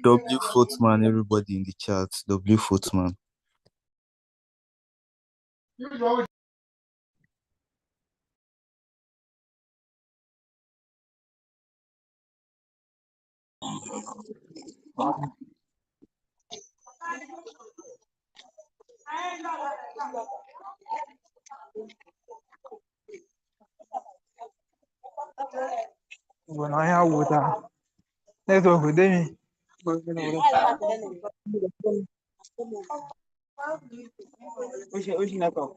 W Footman, everybody in the chat. W Footman. Bueno, I have with that. Network with me. Which network?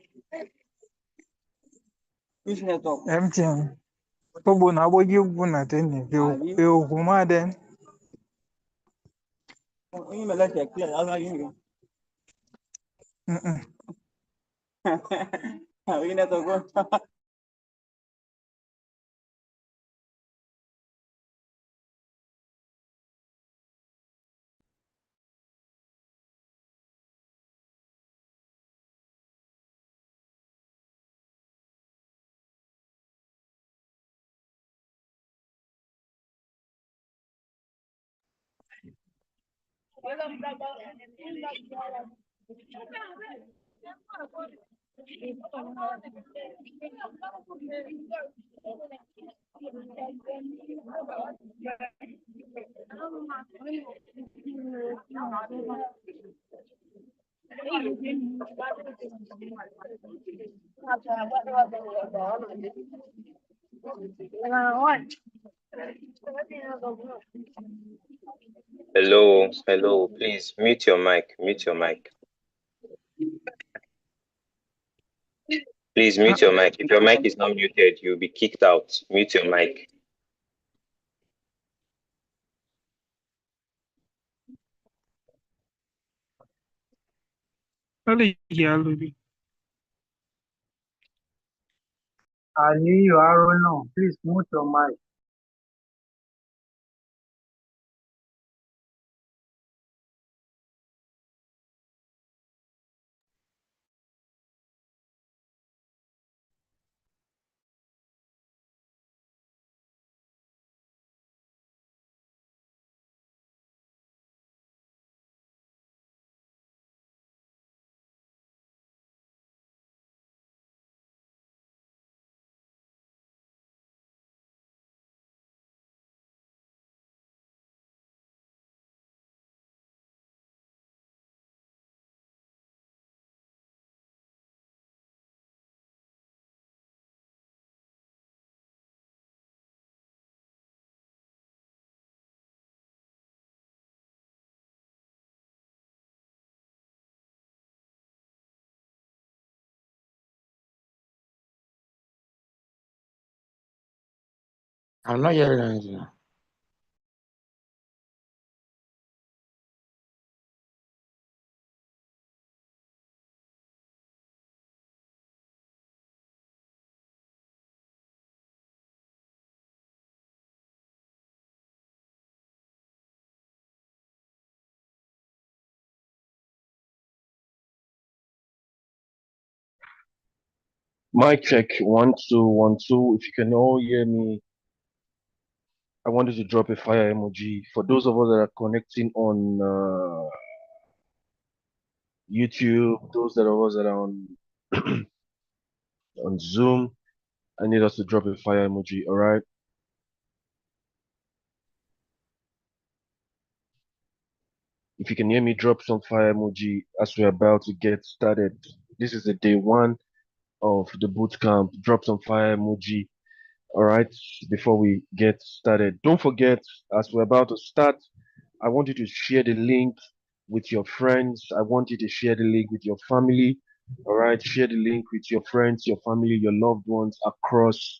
MTN. Tobo na bogi buna teni. Eu kuma den. Hello, please mute your mic. Please mute your mic. If your mic is not muted, you'll be kicked out. Mute your mic. Ali. I hear you, Aaron. No, please mute your mic. I'm not hearing anything. Mic check 1 2 1 2. If you can all hear me, I wanted to drop a fire emoji for those of us that are connecting on YouTube. Those of us that are on on Zoom, I need us to drop a fire emoji. All right. If you can hear me, drop some fire emoji as we're about to get started. This is the day 1 of the boot camp. Drop some fire emoji. All right, before we get started, don't forget, as we're about to start, I want you to share the link with your friends. I want you to share the link with your family. All right, share the link with your friends, your family, your loved ones across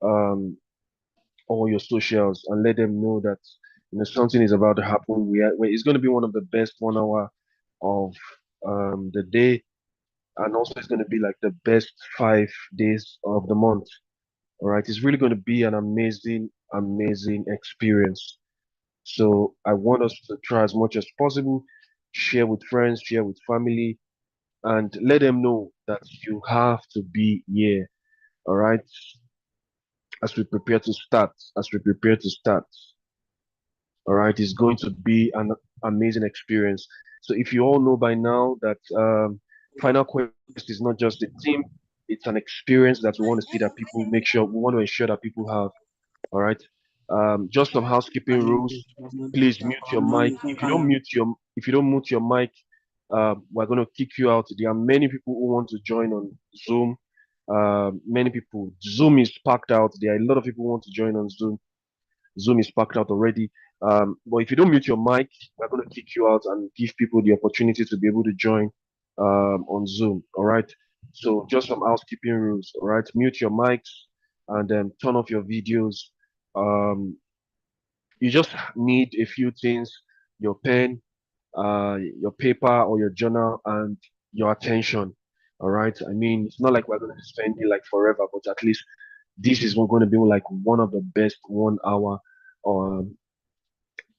all your socials, and let them know that something is about to happen. It's going to be one of the best 1 hour of the day, and also it's going to be like the best 5 days of the month. All right, it's really going to be an amazing experience. So I want us to try as much as possible, share with friends, share with family, and let them know that you have to be here. All right, as we prepare to start. All right, it's going to be an amazing experience. So if you all know by now that Final Quest is not just a team, it's an experience that we want to see that people make sure we want to ensure that people have. All right. Just some housekeeping rules. Please mute your mic. If you don't mute your mic, we're going to kick you out. There are many people who want to join on Zoom. Many people. Zoom is packed out. There are a lot of people who want to join on Zoom. Zoom is packed out already. But if you don't mute your mic, we're going to kick you out and give people the opportunity to be able to join on Zoom. All right. So just some housekeeping rules. All right. Mute your mics and turn off your videos. Um, you just need a few things: your pen, your paper or your journal, and your attention. All right. I mean, it's not like we're going to spend it like forever, but at least this is going to be like one of the best 1 hour um,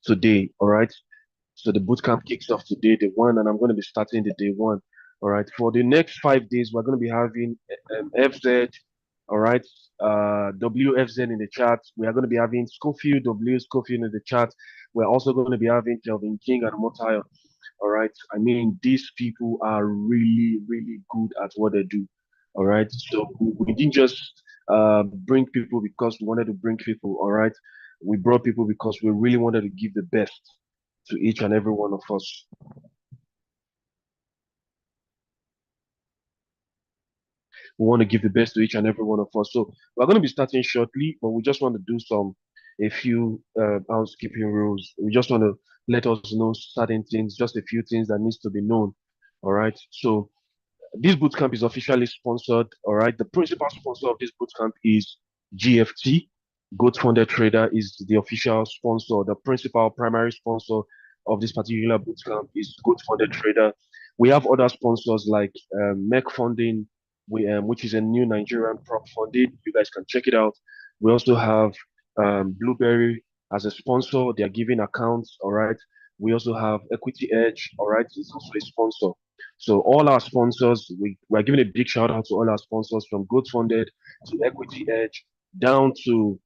today. All right. So the bootcamp kicks off today, day one, and I'm going to be starting the day one. All right. For the next 5 days, we're going to be having FZ. All right. WFZ in the chat. We are going to be having Schofield, W Schofield in the chat. We're also going to be having Kelvin King and Motayo. All right. I mean, these people are really, really good at what they do. All right. So we didn't just bring people because we wanted to bring people. All right. We brought people because we really wanted to give the best to each and every one of us. We want to give the best to each and every one of us. So we're going to be starting shortly, but we just want to do a few housekeeping rules. We just want to let us know certain things, just a few things that needs to be known. All right. So this bootcamp is officially sponsored. All right. The principal sponsor of this bootcamp is GFT. Goat Funded Trader is the official sponsor. The principal primary sponsor of this particular bootcamp is Goat Funded Trader. We have other sponsors like Mech Funding, which is a new Nigerian prop funding. You guys can check it out. We also have Blueberry as a sponsor. They are giving accounts. All right. We also have Equity Edge. All right. It's also a sponsor. So all our sponsors, we're giving a big shout out to all our sponsors from Good Funded to Equity Edge down to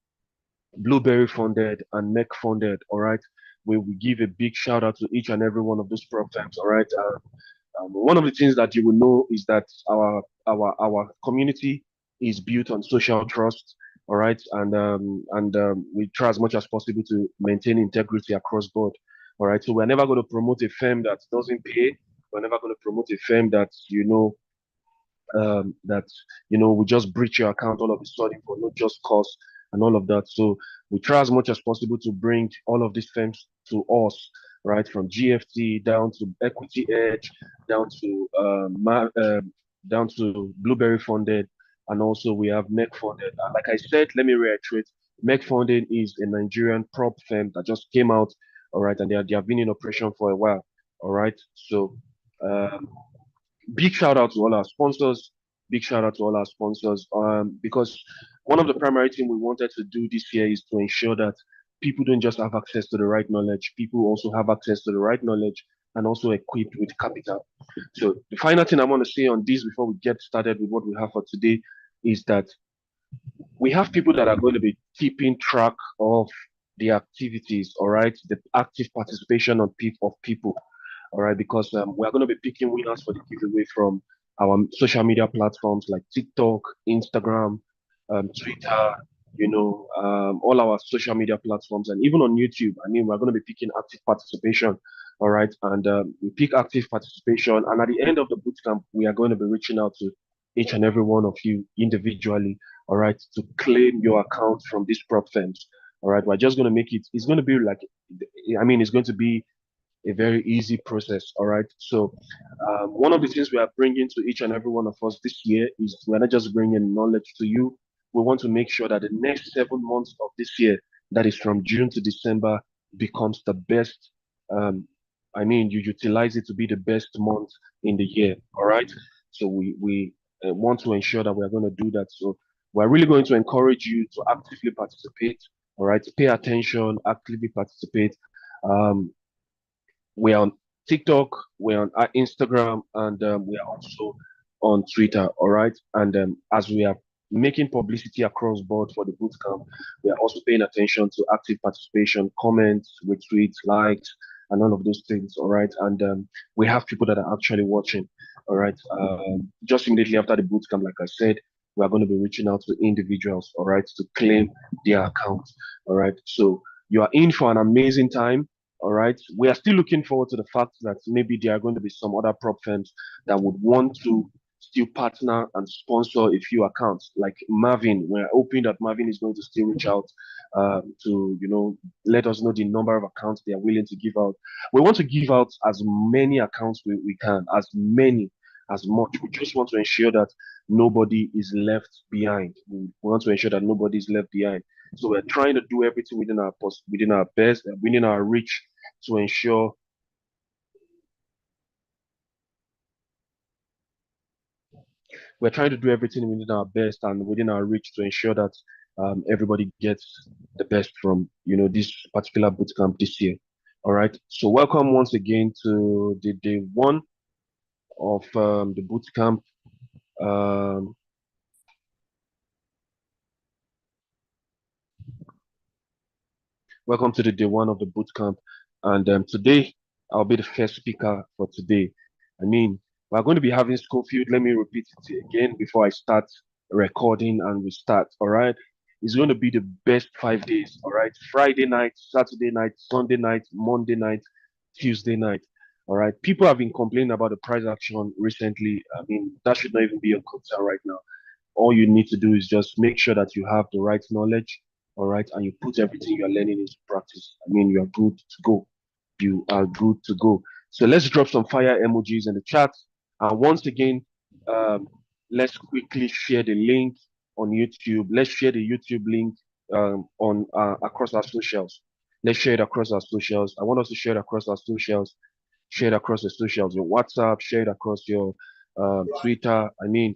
Blueberry Funded and Mech Funded. All right. We give a big shout out to each and every one of those programs. All right. One of the things that you will know is that our community is built on social trust. All right. And we try as much as possible to maintain integrity across board. All right. So we're never going to promote a firm that doesn't pay. We're never going to promote a firm that that we just breach your account all of a sudden for no just cause and all of that. So we try as much as possible to bring all of these firms to us, right? From GFT down to Equity Edge, down to down to Blueberry Funded, and also we have Mech Funded. Like I said, let me reiterate: Mech Funded is a Nigerian prop firm that just came out, all right, and they have been in operation for a while, all right. So. Um, Big shout out to all our sponsors. Big shout out to all our sponsors. Because one of the primary things we wanted to do this year is to ensure that people don't just have access to the right knowledge, people also have access to the right knowledge and also equipped with capital. So the final thing I want to say on this before we get started with what we have for today is that we have people that are going to be keeping track of the activities, all right, the active participation of people, all right, because we're going to be picking winners for the giveaway from our social media platforms like TikTok, Instagram, Twitter, all our social media platforms, and even on YouTube. I mean, we're going to be picking active participation, all right, and we pick active participation, and at the end of the bootcamp, we are going to be reaching out to each and every one of you individually, all right, to claim your account from these prop firms. All right, we're just going to make it, it's going to be like, I mean, it's going to be a very easy process. All right. So, one of the things we are bringing to each and every one of us this year is we're not just bringing knowledge to you. We want to make sure that the next 7 months of this year, that is from June to December, becomes the best. Um, I mean, you utilize it to be the best month in the year. All right. So we want to ensure that we are going to do that. So we're really going to encourage you to actively participate. All right. Pay attention, actively participate. Um, we are TikTok, we're on Instagram, and we are also on Twitter. All right. And as we are making publicity across board for the bootcamp, we are also paying attention to active participation, comments, retweets, likes, and all of those things. All right. And we have people that are actually watching. All right. Just immediately after the bootcamp, like I said, we are going to be reaching out to individuals. All right, to claim their account. All right. So you are in for an amazing time. All right. We are still looking forward to the fact that maybe there are going to be some other prop firms that would want to still partner and sponsor a few accounts. Like Marvin, we're hoping that Marvin is going to still reach out to, let us know the number of accounts they are willing to give out. We want to give out as many accounts we can, as many, as much. We just want to ensure that nobody is left behind. We want to ensure that nobody is left behind. So we're trying to do everything within our best, within our reach, to ensure we're trying to do everything within our best and within our reach to ensure that everybody gets the best from this particular bootcamp this year. All right. So welcome once again to the day one of the bootcamp. Um, Welcome to the day one of the bootcamp. And today, I'll be the first speaker for today. I mean, we're going to be having Schofield. Let me repeat it again before I start recording and we start. All right. It's going to be the best 5 days. All right. Friday night, Saturday night, Sunday night, Monday night, Tuesday night. All right. People have been complaining about the price action recently. I mean, that should not even be a concern right now. All you need to do is just make sure that you have the right knowledge, all right, and you put everything you're learning into practice. I mean, you're good to go. You are good to go. So let's drop some fire emojis in the chat. And once again, um, let's quickly share the link on YouTube. Let's share the YouTube link on across our socials. Let's share it across our socials. I want us to share it across our socials. Share it across the socials, your WhatsApp, share it across your Twitter. I mean,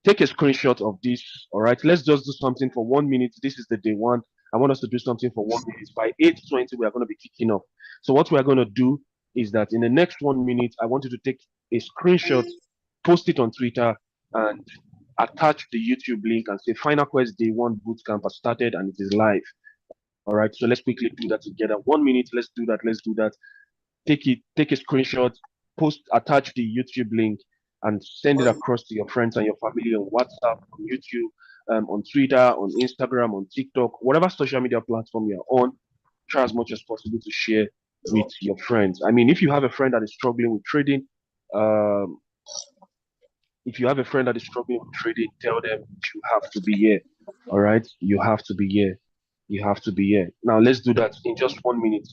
take a screenshot of this. All right, let's just do something for 1 minute. This is the day one. I want us to do something for 1 minute. By 8:20, we are going to be kicking off. So what we are going to do is that in the next 1 minute, I want you to take a screenshot, post it on Twitter, and attach the YouTube link and say Final Quest Day One Bootcamp has started and it is live. All right, so let's quickly do that together. 1 minute. Let's do that. Let's do that. Take a screenshot, post, attach the YouTube link, and send it across to your friends and your family on WhatsApp, on YouTube, on Twitter, on Instagram, on TikTok, whatever social media platform you're on. Try as much as possible to share with your friends. I mean, if you have a friend that is struggling with trading, um, if you have a friend that is struggling with trading, tell them you have to be here. All right, you have to be here. You have to be here. Now let's do that in just 1 minute.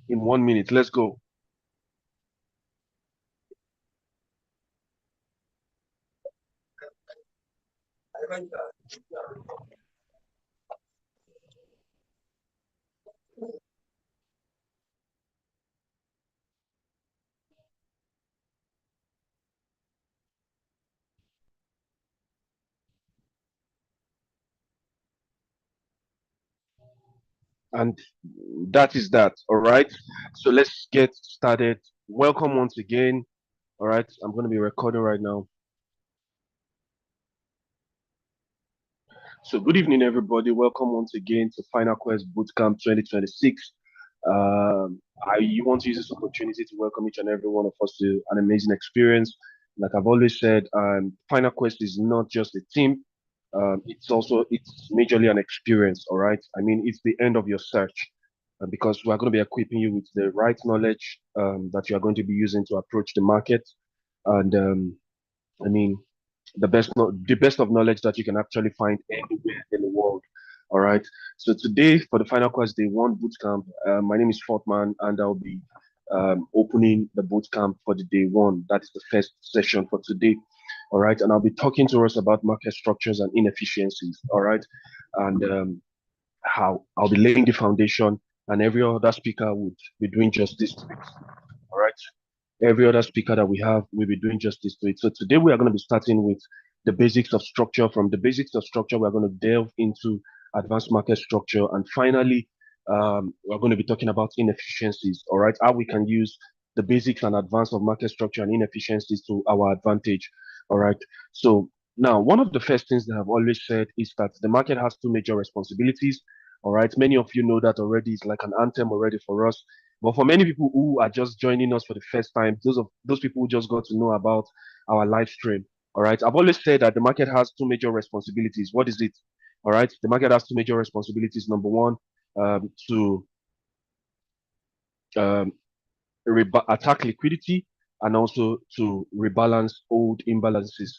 In 1 minute, let's go. And that is that. All right. So let's get started. Welcome once again. All right. I'm going to be recording right now. So good evening, everybody. Welcome once again to Final Quest Bootcamp 2026. I want to use this opportunity to welcome each and every one of us to an amazing experience. Like I've always said, Final Quest is not just a team. It's majorly an experience. All right. I mean, it's the end of your search, because we are going to be equipping you with the right knowledge that you are going to be using to approach the market. And I mean, the best of knowledge that you can actually find anywhere in the world. All right. So today for the Final Quest Day One Bootcamp, my name is Fortman, and I'll be opening the bootcamp for the day one. That is the first session for today. All right. And I'll be talking to us about market structures and inefficiencies. All right. And how I'll be laying the foundation, and every other speaker would be doing justice to it. All right. every other speaker that we have will be doing justice to it. So today we are going to be starting with the basics of structure. From the basics of structure, we're going to delve into advanced market structure, and finally, we're going to be talking about inefficiencies. All right, how we can use the basics and advance of market structure and inefficiencies to our advantage. All right. So now, one of the first things that I've always said is that the market has two major responsibilities. All right. Many of you know that already. It's like an anthem already for us. But for many people who are just joining us for the first time, those people who just got to know about our live stream. All right. I've always said that the market has two major responsibilities. What is it? All right. The market has two major responsibilities. Number one, to um, attack liquidity and also to rebalance old imbalances.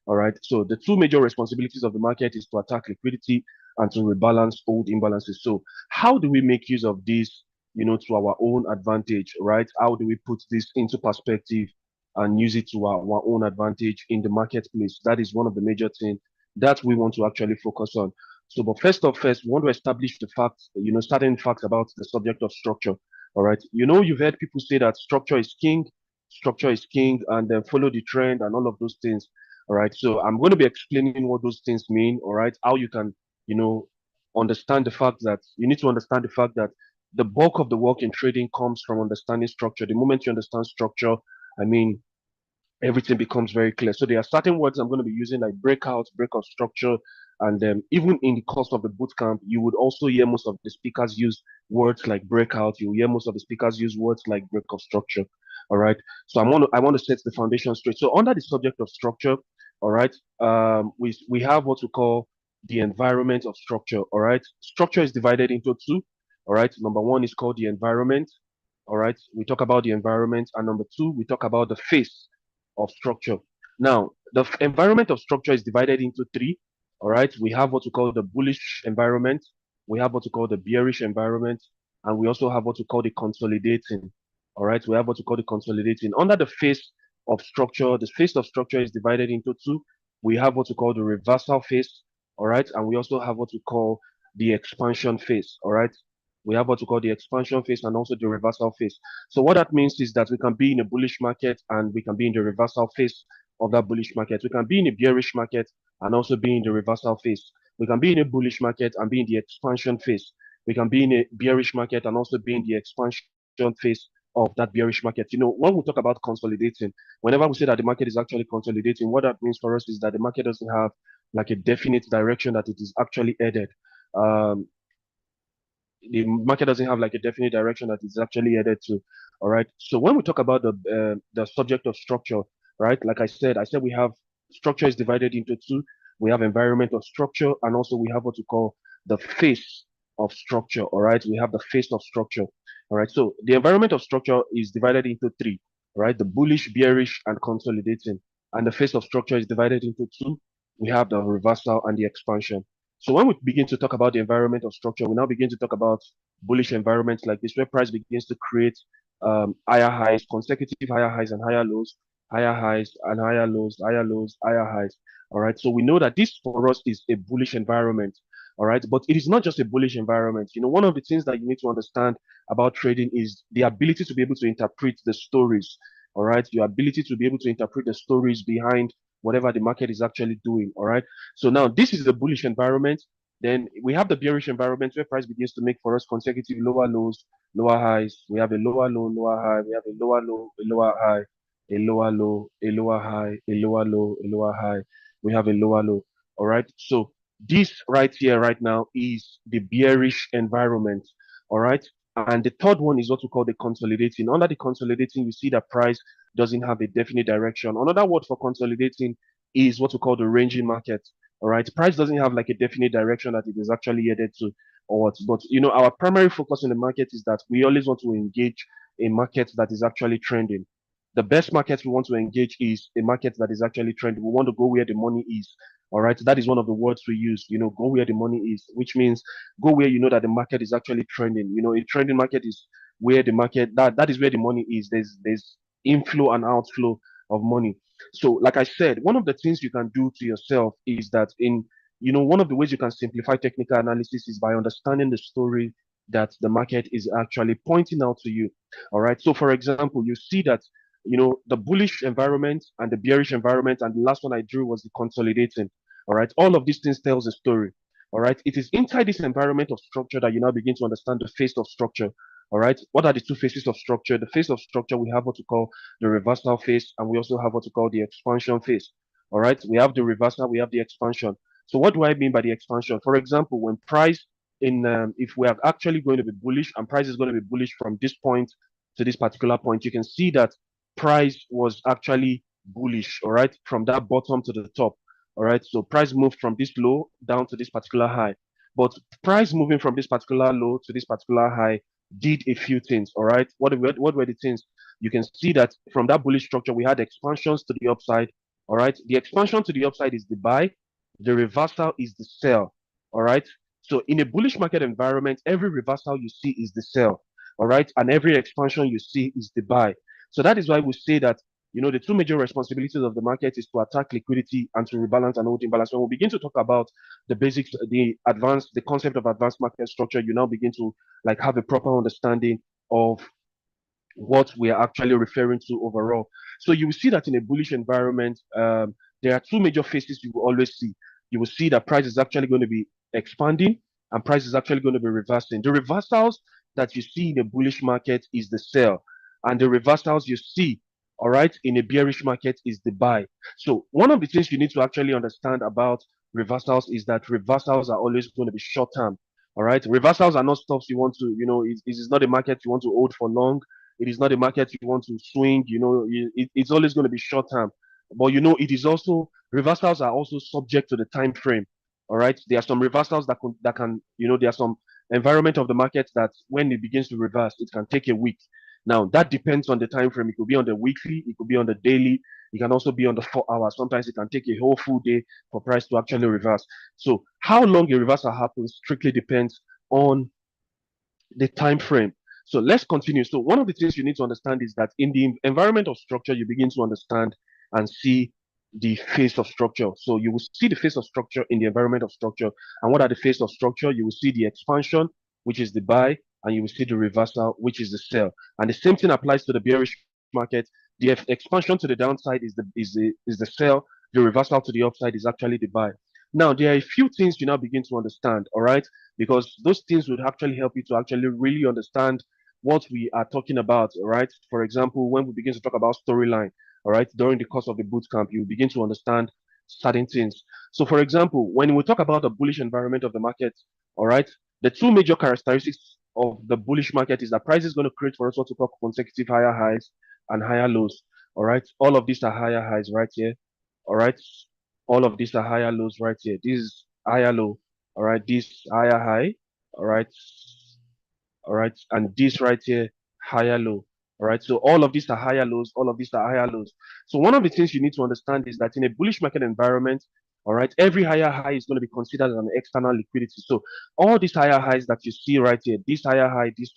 All right. So the two major responsibilities of the market is to attack liquidity and to rebalance old imbalances. So how do we make use of this, to our own advantage, right? How do we put this into perspective and use it to our own advantage in the marketplace? That is one of the major things that we want to actually focus on. So, but first off, first, we want to establish the facts, certain facts about the subject of structure. All right. You've heard people say that structure is king, and then follow the trend and all of those things. All right. So I'm going to be explaining what those things mean. All right. How you can, you know, understand the fact that you need to understand the fact that the bulk of the work in trading comes from understanding structure. The moment you understand structure, I mean, everything becomes very clear. So there are certain words I'm going to be using like breakout structure, and even in the course of the bootcamp, you would also hear most of the speakers use words like breakout. You hear most of the speakers use words like breakout structure. All right. So I want to set the foundation straight. So under the subject of structure, all right, we have what we call the environment of structure. All right. Structure is divided into two. All right. Number one is called the environment. All right. We talk about the environment, and number two, we talk about the face of structure. Now, the environment of structure is divided into three. All right. We have what we call the bullish environment. We have what we call the bearish environment. And we also have what we call the consolidating. All right. We have what we call the consolidating. Under the face of structure, the face of structure is divided into two. We have what we call the reversal face. All right. And we also have what we call the expansion phase. All right. We have what we call the expansion phase and also the reversal phase. So what that means is that we can be in a bullish market and we can be in the reversal phase of that bullish market. We can be in a bearish market and also be in the reversal phase. We can be in a bullish market and be in the expansion phase. We can be in a bearish market and also be in the expansion phase of that bearish market. When we talk about consolidating, whenever we say that the market is actually consolidating, what that means for us is that the market doesn't have like a definite direction that it is actually headed. The market doesn't have like a definite direction that it's actually headed to. All right. So when we talk about the subject of structure, right? Like I said we have structure is divided into two. We have environment of structure, and also we have what we call the face of structure. All right. We have the face of structure. All right. So the environment of structure is divided into three. Right. The bullish, bearish, and consolidating. And the face of structure is divided into two. We have the reversal and the expansion. So when we begin to talk about the environment of structure, we now begin to talk about bullish environments like this, where price begins to create higher highs, consecutive higher highs and higher lows, higher highs and higher lows, higher lows, higher highs. All right. So we know that this for us is a bullish environment. All right. But it is not just a bullish environment. One of the things that you need to understand about trading is the ability to be able to interpret the stories. All right. Your ability to be able to interpret the stories behind whatever the market is actually doing. All right. So now this is the bullish environment. Then we have the bearish environment where price begins to make for us consecutive lower lows, lower highs. We have a lower low, lower high. We have a lower low, a lower high, a lower low, a lower high, a lower low, a lower high. We have a lower low. All right. So this right here, right now, is the bearish environment. All right. And the third one is what we call the consolidating. Under the consolidating, you see that price doesn't have a definite direction. Another word for consolidating is what we call the ranging market. All right. Price doesn't have like a definite direction that it is actually headed to or what. But our primary focus in the market is that we always want to engage a market that is actually trending. The best market we want to engage is a market that is actually trending. We want to go where the money is. All right. That is one of the words we use, go where the money is, which means go where you know that the market is actually trending. A trending market is where the market that is where the money is. There's inflow and outflow of money. So, like I said, one of the things you can do to yourself is that one of the ways you can simplify technical analysis is by understanding the story that the market is actually pointing out to you. All right. So, for example, you see that the bullish environment and the bearish environment, and the last one I drew was the consolidating. All right, all of these things tells a story. All right, it is inside this environment of structure that you now begin to understand the phase of structure. All right, what are the two phases of structure? The phase of structure, we have what we call the reversal phase, and we also have what we call the expansion phase. All right, we have the reversal, we have the expansion. So what do I mean by the expansion? For example, when price if we are actually going to be bullish and price is going to be bullish from this point to this particular point, you can see that price was actually bullish, all right, from that bottom to the top. All right, so price moved from this low down to this particular high. But price moving from this particular low to this particular high did a few things. All right, what were the things? You can see that from that bullish structure, we had expansions to the upside. All right, the expansion to the upside is the buy, the reversal is the sell. All right, so in a bullish market environment, every reversal you see is the sell. All right, and every expansion you see is the buy. So that is why we say that the two major responsibilities of the market is to attack liquidity and to rebalance and hold imbalance. When we begin to talk about the basics, the concept of advanced market structure, you now begin to like have a proper understanding of what we are actually referring to overall. So you will see that in a bullish environment, there are two major phases you will always see. You will see that price is actually going to be expanding and price is actually going to be reversing. The reversals that you see in a bullish market is the sell, and the reversals you see, all right, in a bearish market is the buy. So one of the things you need to actually understand about reversals is that reversals are always going to be short term. All right, reversals are not stuff you want to, it is not a market you want to hold for long. It is not a market you want to swing. It's always going to be short term. But it is also reversals are also subject to the time frame. All right, there are some reversals that can there are some environment of the market that when it begins to reverse, it can take a week. Now that depends on the time frame. It could be on the weekly, it could be on the daily, it can also be on the 4 hours. Sometimes it can take a whole full day for price to actually reverse. So how long a reversal happens strictly depends on the time frame. So let's continue. So one of the things you need to understand is that in the environment of structure, you begin to understand and see the phase of structure. So you will see the phase of structure in the environment of structure. And what are the phase of structure? You will see the expansion, which is the buy, and you will see the reversal, which is the sell. And the same thing applies to the bearish market. The expansion to the downside is the sell. The reversal to the upside is actually the buy. Now there are a few things you now begin to understand. All right, because those things would actually help you to actually really understand what we are talking about. All right. For example, when we begin to talk about storyline, all right, during the course of the boot camp, you begin to understand certain things. So, for example, when we talk about the bullish environment of the market, all right, the two major characteristics of the bullish market is that price is going to create for us what we call consecutive higher highs and higher lows. All right. All of these are higher highs right here. All right. All of these are higher lows right here. This is higher low. All right. This higher high. All right. All right, and this right here, higher low. All right, so all of these are higher lows, all of these are higher lows. So one of the things you need to understand is that in a bullish market environment, all right, every higher high is going to be considered as an external liquidity. So all these higher highs that you see right here, this higher high, this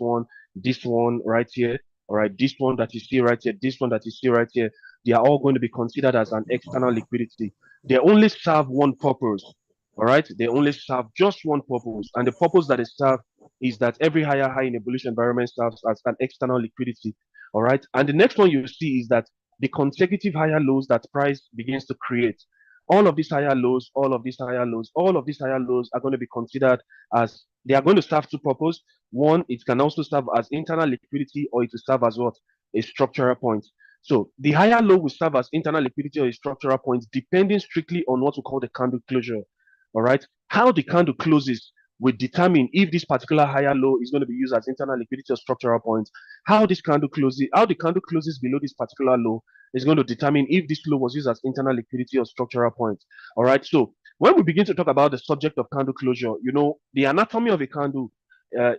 one right here, all right, this one that you see right here, this one that you see right here, they are all going to be considered as an external liquidity. They only serve one purpose. All right, they only serve just one purpose, and the purpose that they serve is that every higher high in a bullish environment serves as an external liquidity. All right. And the next one you see is that the consecutive higher lows that price begins to create. All of these higher lows, all of these higher lows, all of these higher lows are going to be considered as they are going to serve two purposes. One, it can also serve as internal liquidity, or it will serve as what? A structural point. So the higher low will serve as internal liquidity or a structural point, depending strictly on what we call the candle closure. All right. How the candle closes will determine if this particular higher low is going to be used as internal liquidity or structural point. How the candle closes below this particular low is going to determine if this low was used as internal liquidity or structural point. All right. So when we begin to talk about the subject of candle closure, the anatomy of a candle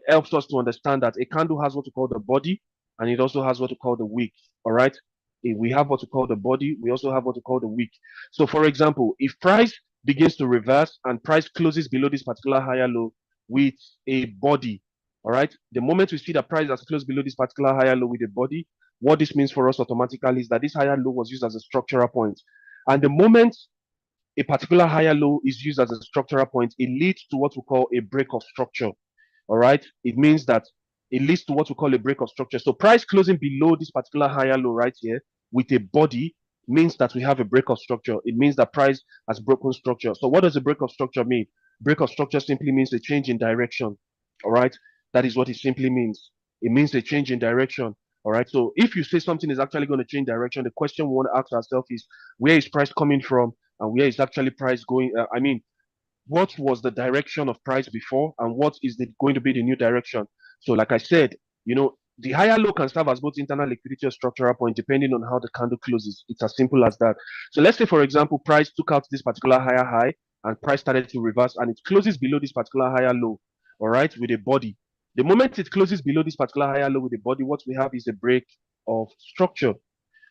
helps us to understand that a candle has what we call the body, and it also has what we call the wick. All right. If we have what we call the body, we also have what we call the wick. So, for example, if price begins to reverse and price closes below this particular higher low with a body, all right, the moment we see that price has closed below this particular higher low with a body, what this means for us automatically is that this higher low was used as a structural point. And the moment a particular higher low is used as a structural point, it leads to what we call a break of structure. All right, it means that it leads to what we call a break of structure. So price closing below this particular higher low right here, with a body means that we have a break of structure. It means that price has broken structure. So what does a break of structure mean? Break of structure simply means a change in direction. All right. That is what it simply means. It means a change in direction. All right. So if you say something is actually going to change direction, the question we want to ask ourselves is, where is price coming from and where is actually price going? What was the direction of price before and what is going to be the new direction? So, like I said, the higher low can serve as both internal liquidity or structural point depending on how the candle closes. It's as simple as that. So, let's say, for example, price took out this particular higher high and price started to reverse and it closes below this particular higher low, all right, with a body. The moment it closes below this particular higher low with a body, what we have is a break of structure.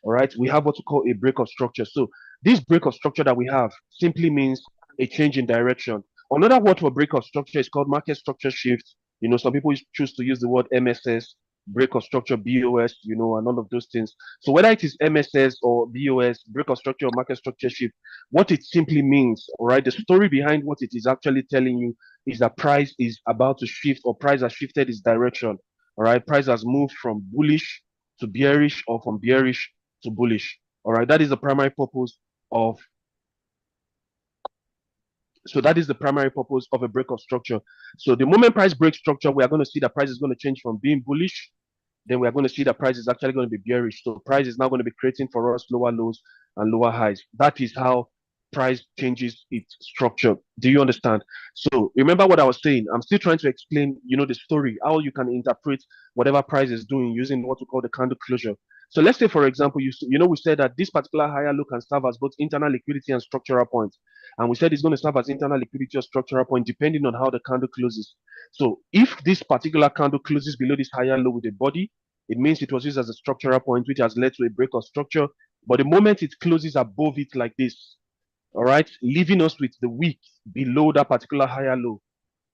All right, we have what we call a break of structure. So this break of structure that we have simply means a change in direction. Another word for break of structure is called market structure shift. Some people choose to use the word MSS, break of structure, BOS, and all of those things. So whether it is MSS or BOS, break of structure or market structure shift, what it simply means, all right, the story behind what it is actually telling you is that price is about to shift or price has shifted its direction. All right, price has moved from bullish to bearish or from bearish to bullish. All right, that is the primary purpose of a break of structure. So the moment price breaks structure, we are going to see that price is going to change from being bullish, then we are going to see that price is actually going to be bearish. So price is now going to be creating for us lower lows and lower highs. That is how price changes its structure. Do you understand? So remember what I was saying. I'm still trying to explain, the story, how you can interpret whatever price is doing using what we call the candle closure. So let's say, for example, we said that this particular higher low can serve as both internal liquidity and structural points. And we said it's going to serve as internal liquidity or structural point depending on how the candle closes. So if this particular candle closes below this higher low with a body, it means it was used as a structural point, which has led to a break of structure. But the moment it closes above it like this, all right, leaving us with the wick below that particular higher low.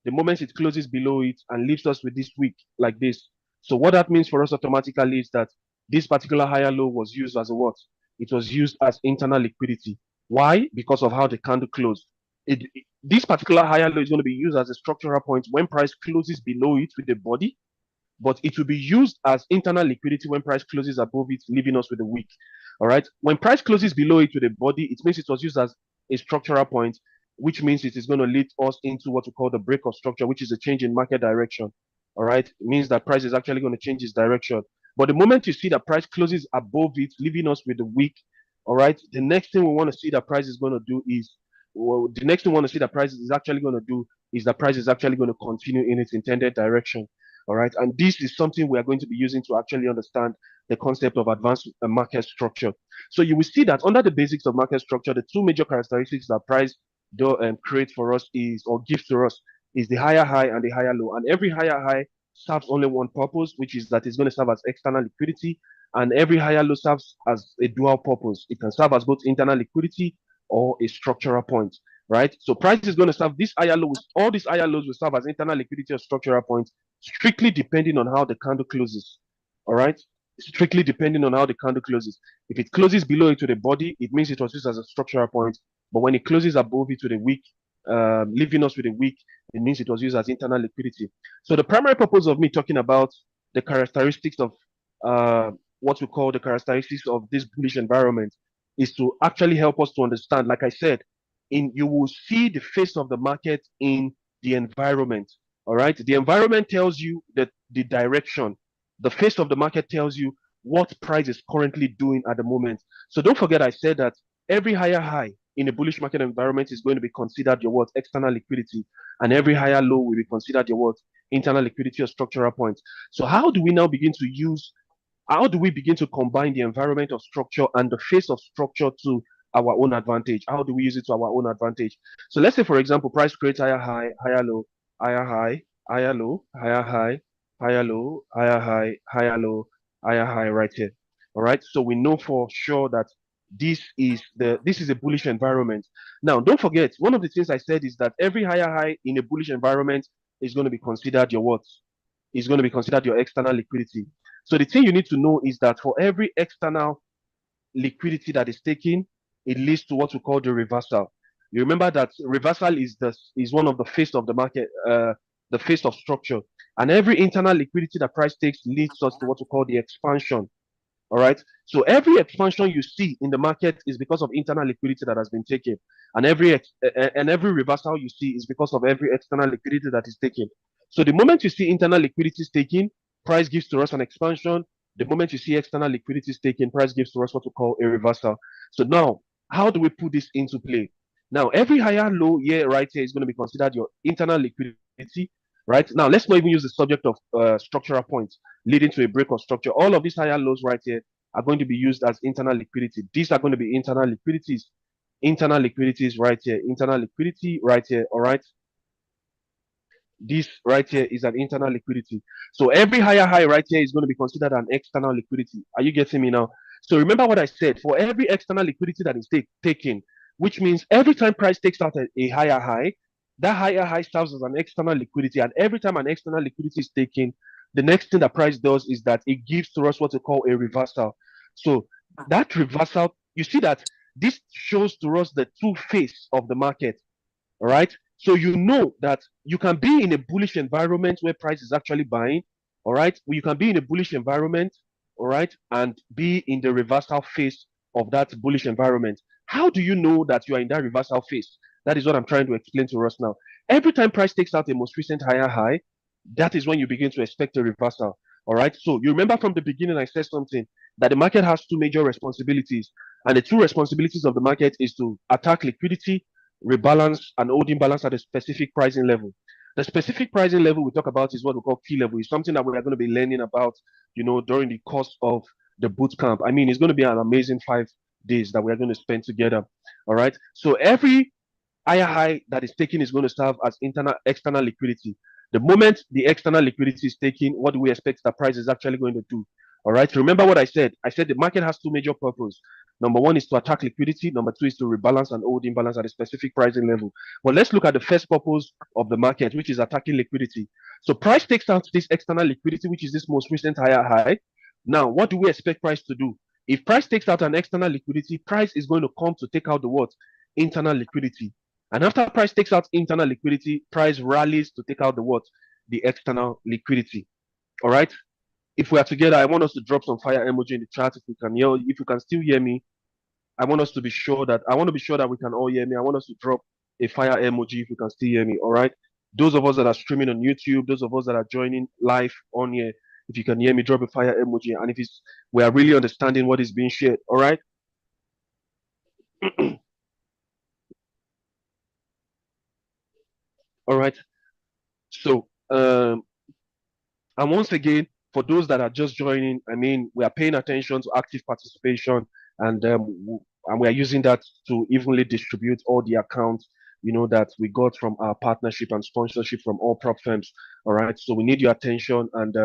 The moment it closes below it and leaves us with this wick like this. So what that means for us automatically is that this particular higher low was used as a what? It was used as internal liquidity. Why? Because of how the candle closed. This particular higher low is going to be used as a structural point when price closes below it with the body, but it will be used as internal liquidity when price closes above it, leaving us with a wick. All right. When price closes below it with a body, it means it was used as a structural point, which means it is going to lead us into what we call the break of structure, which is a change in market direction. All right. It means that price is actually going to change its direction. But the moment you see that price closes above it, leaving us with a wick, all right, the next thing we want to see that price is going to do is, the next thing we want to see that price is actually going to do is that price is actually going to continue in its intended direction. All right. And this is something we are going to be using to actually understand the concept of advanced market structure. So you will see that under the basics of market structure, the two major characteristics that price create for us is, or gives to us, is the higher high and the higher low. And every higher high serves only one purpose, which is that it's going to serve as external liquidity. And every higher low serves as a dual purpose. It can serve as both internal liquidity or a structural point, right? So price is going to serve this higher low. All these higher lows will serve as internal liquidity or structural points, strictly depending on how the candle closes. All right, strictly depending on how the candle closes. If it closes below it to the body, it means it was used as a structural point. But when it closes above it to the wick, leaving us with a wick, it means it was used as internal liquidity. So the primary purpose of me talking about the characteristics of what we call the characteristics of this bullish environment is to actually help us to understand. Like I said, you will see the face of the market in the environment. All right, the environment tells you that the direction. The face of the market tells you what price is currently doing at the moment. So don't forget, I said that every higher high in a bullish market environment is going to be considered your what? External liquidity, and every higher low will be considered your what? Internal liquidity or structural points. So how do we now begin to use? How do we begin to combine the environment of structure and the face of structure to our own advantage? How do we use it to our own advantage? So let's say, for example, price creates higher high, higher low, higher high, higher low, higher high, higher low, higher high, higher low, higher high right here. All right. So we know for sure that this is a bullish environment. Now, don't forget, one of the things I said is that every higher high in a bullish environment is going to be considered your what? Is going to be considered your external liquidity. So the thing you need to know is that for every external liquidity that is taken, it leads to what we call the reversal. You remember that reversal is one of the face of the market, the face of structure, and every internal liquidity that price takes leads us to what we call the expansion. All right. So every expansion you see in the market is because of internal liquidity that has been taken, and every reversal you see is because of every external liquidity that is taken. So the moment you see internal liquidity is taken, price gives to us an expansion. The moment you see external liquidity is taken, price gives to us what we call a reversal. So now, how do we put this into play? Now, every higher low here, right here, is going to be considered your internal liquidity, right? Now, let's not even use the subject of structural points leading to a break of structure. All of these higher lows right here are going to be used as internal liquidity. These are going to be internal liquidities right here, internal liquidity right here. All right, this right here is an internal liquidity. So every higher high right here is going to be considered an external liquidity. Are you getting me now? So remember what I said. For every external liquidity that is taken, which means every time price takes out a higher high, that higher high serves as an external liquidity. And every time an external liquidity is taken, the next thing that price does is that it gives to us what we call a reversal. So that reversal, you see that this shows to us the true face of the market. All right. So you know that you can be in a bullish environment where price is actually buying. All right. You can be in a bullish environment. All right. And be in the reversal phase of that bullish environment. How do you know that you are in that reversal phase? That is what I'm trying to explain to us now. Every time price takes out a most recent higher high, that is when you begin to expect a reversal. All right. So you remember from the beginning, I said something that the market has two major responsibilities. And the two responsibilities of the market is to attack liquidity, rebalance, and holding balance at a specific pricing level. The specific pricing level we talk about is what we call key level. It's something that we are going to be learning about, during the course of the boot camp. I mean, it's going to be an amazing 5 days that we are going to spend together. All right. So every higher high that is taken is going to serve as external liquidity. The moment the external liquidity is taken, what do we expect the price is actually going to do? All right. Remember what I said. I said the market has two major purposes. Number one is to attack liquidity. Number two is to rebalance and hold imbalance at a specific pricing level. But let's look at the first purpose of the market, which is attacking liquidity. So price takes out this external liquidity, which is this most recent higher high. Now, what do we expect price to do? If price takes out an external liquidity, price is going to come to take out the what? Internal liquidity. And after price takes out internal liquidity, price rallies to take out the what? The external liquidity. All right. If we are together, I want us to drop some fire emoji in the chat if we can hear. If you can still hear me, I want to be sure that we can all hear me. I want us to drop a fire emoji if you can still hear me. All right. Those of us that are streaming on YouTube, those of us that are joining live on here, if you can hear me, drop a fire emoji. And if it's we are really understanding what is being shared. All right. All right. So and once again, for those that are just joining, I mean, we are paying attention to active participation, and and we are using that to evenly distribute all the accounts, that we got from our partnership and sponsorship from all prop firms. All right, so we need your attention and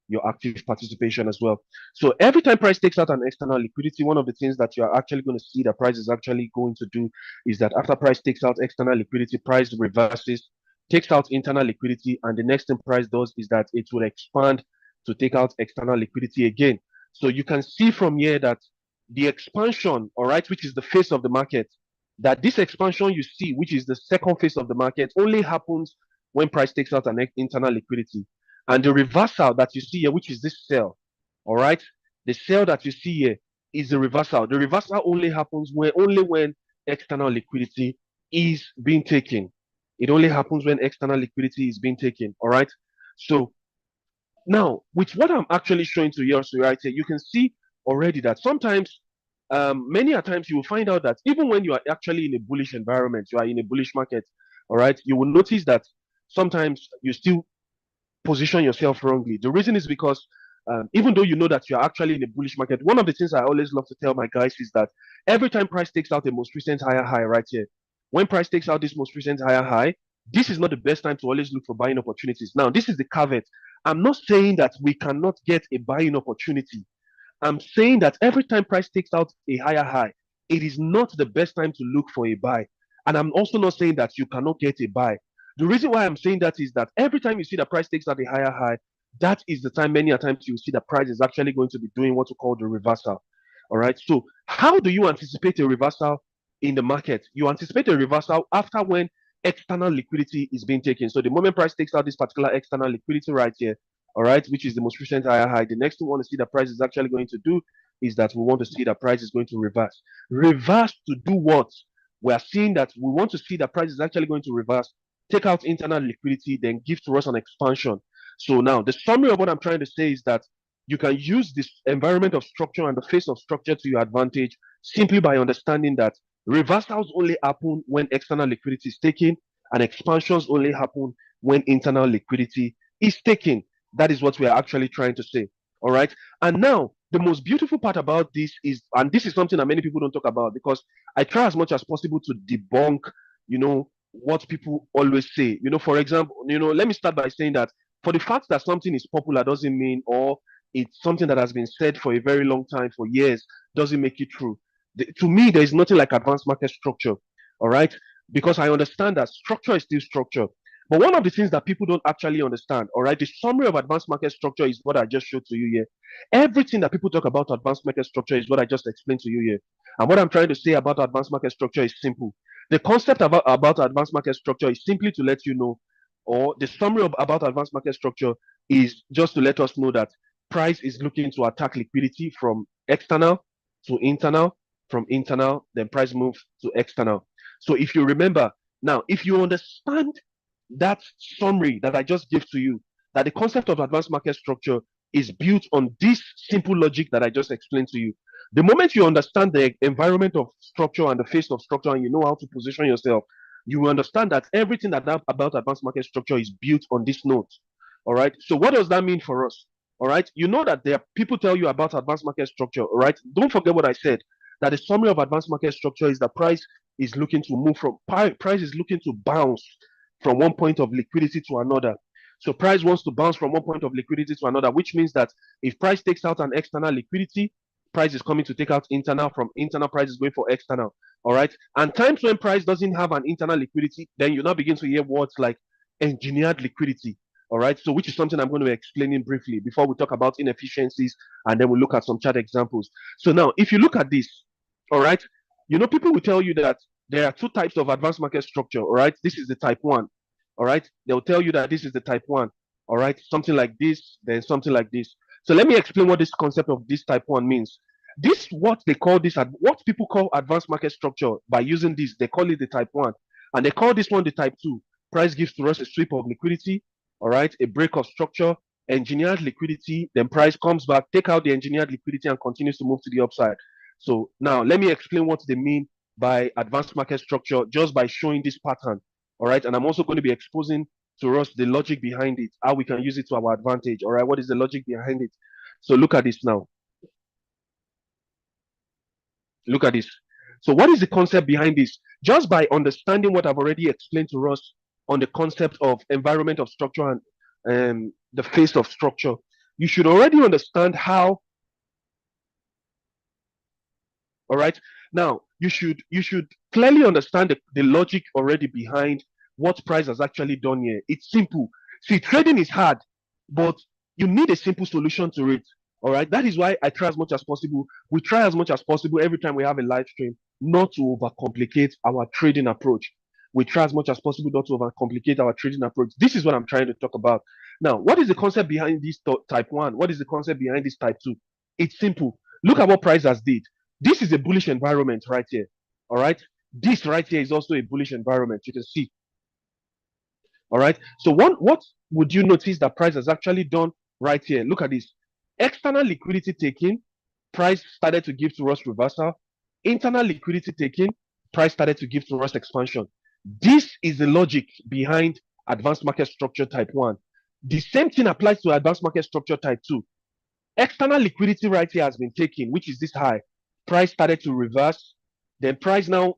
your active participation as well. So every time price takes out an external liquidity, one of the things that you are actually going to see the price is actually going to do is that after price takes out external liquidity, price reverses, takes out internal liquidity, and the next thing price does is that it will expand to take out external liquidity again. So you can see from here that the expansion, all right, which is the face of the market, that this expansion you see, which is the second phase of the market, only happens when price takes out an internal liquidity. And the reversal that you see here, which is this sell, all right, the sell that you see here is the reversal. The reversal only happens when external liquidity is being taken. It only happens when external liquidity is being taken. All right. So now, with what I'm actually showing to you also right here, you can see already that sometimes, many a times you will find out that even when you are actually in a bullish environment, you are in a bullish market, all right, you will notice that sometimes you still position yourself wrongly. The reason is because even though you know that you're actually in a bullish market, one of the things I always love to tell my guys is that every time price takes out a most recent higher high right here, when price takes out this most recent higher high, this is not the best time to always look for buying opportunities. Now, this is the caveat. I'm not saying that we cannot get a buying opportunity. I'm saying that every time price takes out a higher high, it is not the best time to look for a buy. And I'm also not saying that you cannot get a buy. The reason why I'm saying that is that every time you see the price takes out a higher high, that is the time many a times you see the price is actually going to be doing what we call the reversal. All right. So how do you anticipate a reversal in the market? You anticipate a reversal after when external liquidity is being taken. So the moment price takes out this particular external liquidity right here, all right, which is the most recent higher high, the next thing we want to see the price is actually going to do is that we want to see that price is going to reverse. Reverse to do what? We are seeing that we want to see that price is actually going to reverse, take out internal liquidity, then give to us an expansion. So now the summary of what I'm trying to say is that you can use this environment of structure and the face of structure to your advantage simply by understanding that reversals only happen when external liquidity is taken, and expansions only happen when internal liquidity is taken. That is what we are actually trying to say. All right. And now, the most beautiful part about this is, and this is something that many people don't talk about because I try as much as possible to debunk, what people always say. For example, let me start by saying that for the fact that something is popular doesn't mean, or it's something that has been said for a very long time, for years, doesn't make it true. To me, there is nothing like advanced market structure. All right. Because I understand that structure is still structure. But one of the things that people don't actually understand, all right, the summary of advanced market structure is what I just showed to you here. Everything that people talk about advanced market structure is what I just explained to you here. And what I'm trying to say about advanced market structure is simple. The concept about advanced market structure is simply to let you know, or the summary about advanced market structure is just to let us know that price is looking to attack liquidity from external to internal, from internal, then price moves to external. So if you remember, now, if you understand that summary that I just gave to you, that the concept of advanced market structure is built on this simple logic that I just explained to you. The moment you understand the environment of structure and the face of structure, and you know how to position yourself, you will understand that everything about advanced market structure is built on this note. All right. So what does that mean for us? All right. You know that there are people tell you about advanced market structure. All right. Don't forget what I said. That the summary of advanced market structure is that price is looking to move from price is looking to bounce from one point of liquidity to another. So price wants to bounce from one point of liquidity to another, which means that if price takes out an external liquidity, price is coming to take out internal. From internal, price is going for external. All right. And times when price doesn't have an internal liquidity, then you now begin to hear words like engineered liquidity. All right. So which is something I'm going to be explaining briefly before we talk about inefficiencies, and then we look at some chart examples. So now, if you look at this, all right, people will tell you that there are two types of advanced market structure. All right. This is the type one. All right. They'll tell you that this is the type one. All right. Something like this, then something like this. So let me explain what this concept of this type one means. This, what they call this, what people call advanced market structure, by using this, they call it the type one. And they call this one the type two. Price gives to us a sweep of liquidity. All right. A break of structure, engineered liquidity. Then price comes back, take out the engineered liquidity, and continues to move to the upside. So now let me explain what they mean by advanced market structure just by showing this pattern. All right. And I'm also going to be exposing to us the logic behind it, how we can use it to our advantage. All right. What is the logic behind it? So look at this now. Look at this. So what is the concept behind this? Just by understanding what I've already explained to us on the concept of environment of structure and the face of structure, you should already understand how. All right. Now you should clearly understand the logic already behind what price has actually done here. It's simple. See, trading is hard, but you need a simple solution to it. All right. That is why I try as much as possible. We try as much as possible every time we have a live stream not to overcomplicate our trading approach. We try as much as possible not to overcomplicate our trading approach. This is what I'm trying to talk about. Now, what is the concept behind this type one? What is the concept behind this type two? It's simple. Look at what price has did. This is a bullish environment right here. All right. This right here is also a bullish environment. You can see. All right. So what would you notice that price has actually done right here? Look at this. External liquidity taking, price started to give to us reversal. Internal liquidity taking, price started to give to us expansion. This is the logic behind advanced market structure type 1. The same thing applies to advanced market structure type 2. External liquidity right here has been taken, which is this high. Price started to reverse. Then price now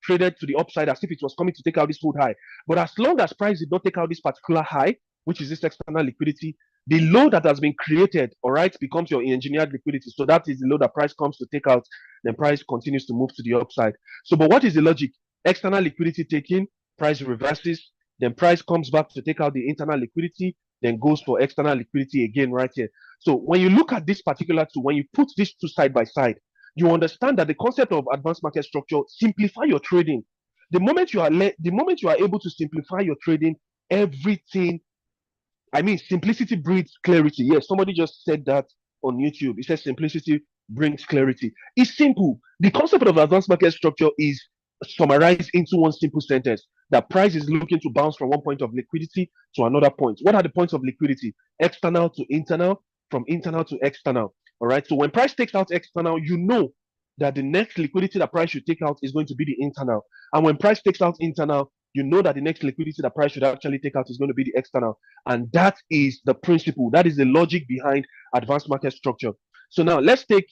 traded to the upside as if it was coming to take out this food high. But as long as price did not take out this particular high, which is this external liquidity, the low that has been created, all right, becomes your engineered liquidity. So that is the low that price comes to take out, then price continues to move to the upside. So, but what is the logic? External liquidity taken, price reverses, then price comes back to take out the internal liquidity, then goes for external liquidity again right here. So when you look at this particular two, when you put these two side by side, you understand that the concept of advanced market structure simplify your trading. The moment you are able to simplify your trading, everything. I mean, simplicity breeds clarity. Yes, somebody just said that on YouTube. It says simplicity brings clarity. It's simple. The concept of advanced market structure is summarized into one simple sentence, that price is looking to bounce from one point of liquidity to another point. What are the points of liquidity? External to internal, from internal to external. All right. So when price takes out external, you know that the next liquidity that price should take out is going to be the internal. And when price takes out internal, you know that the next liquidity that price should actually take out is going to be the external. And that is the principle. That is the logic behind advanced market structure. So now let's take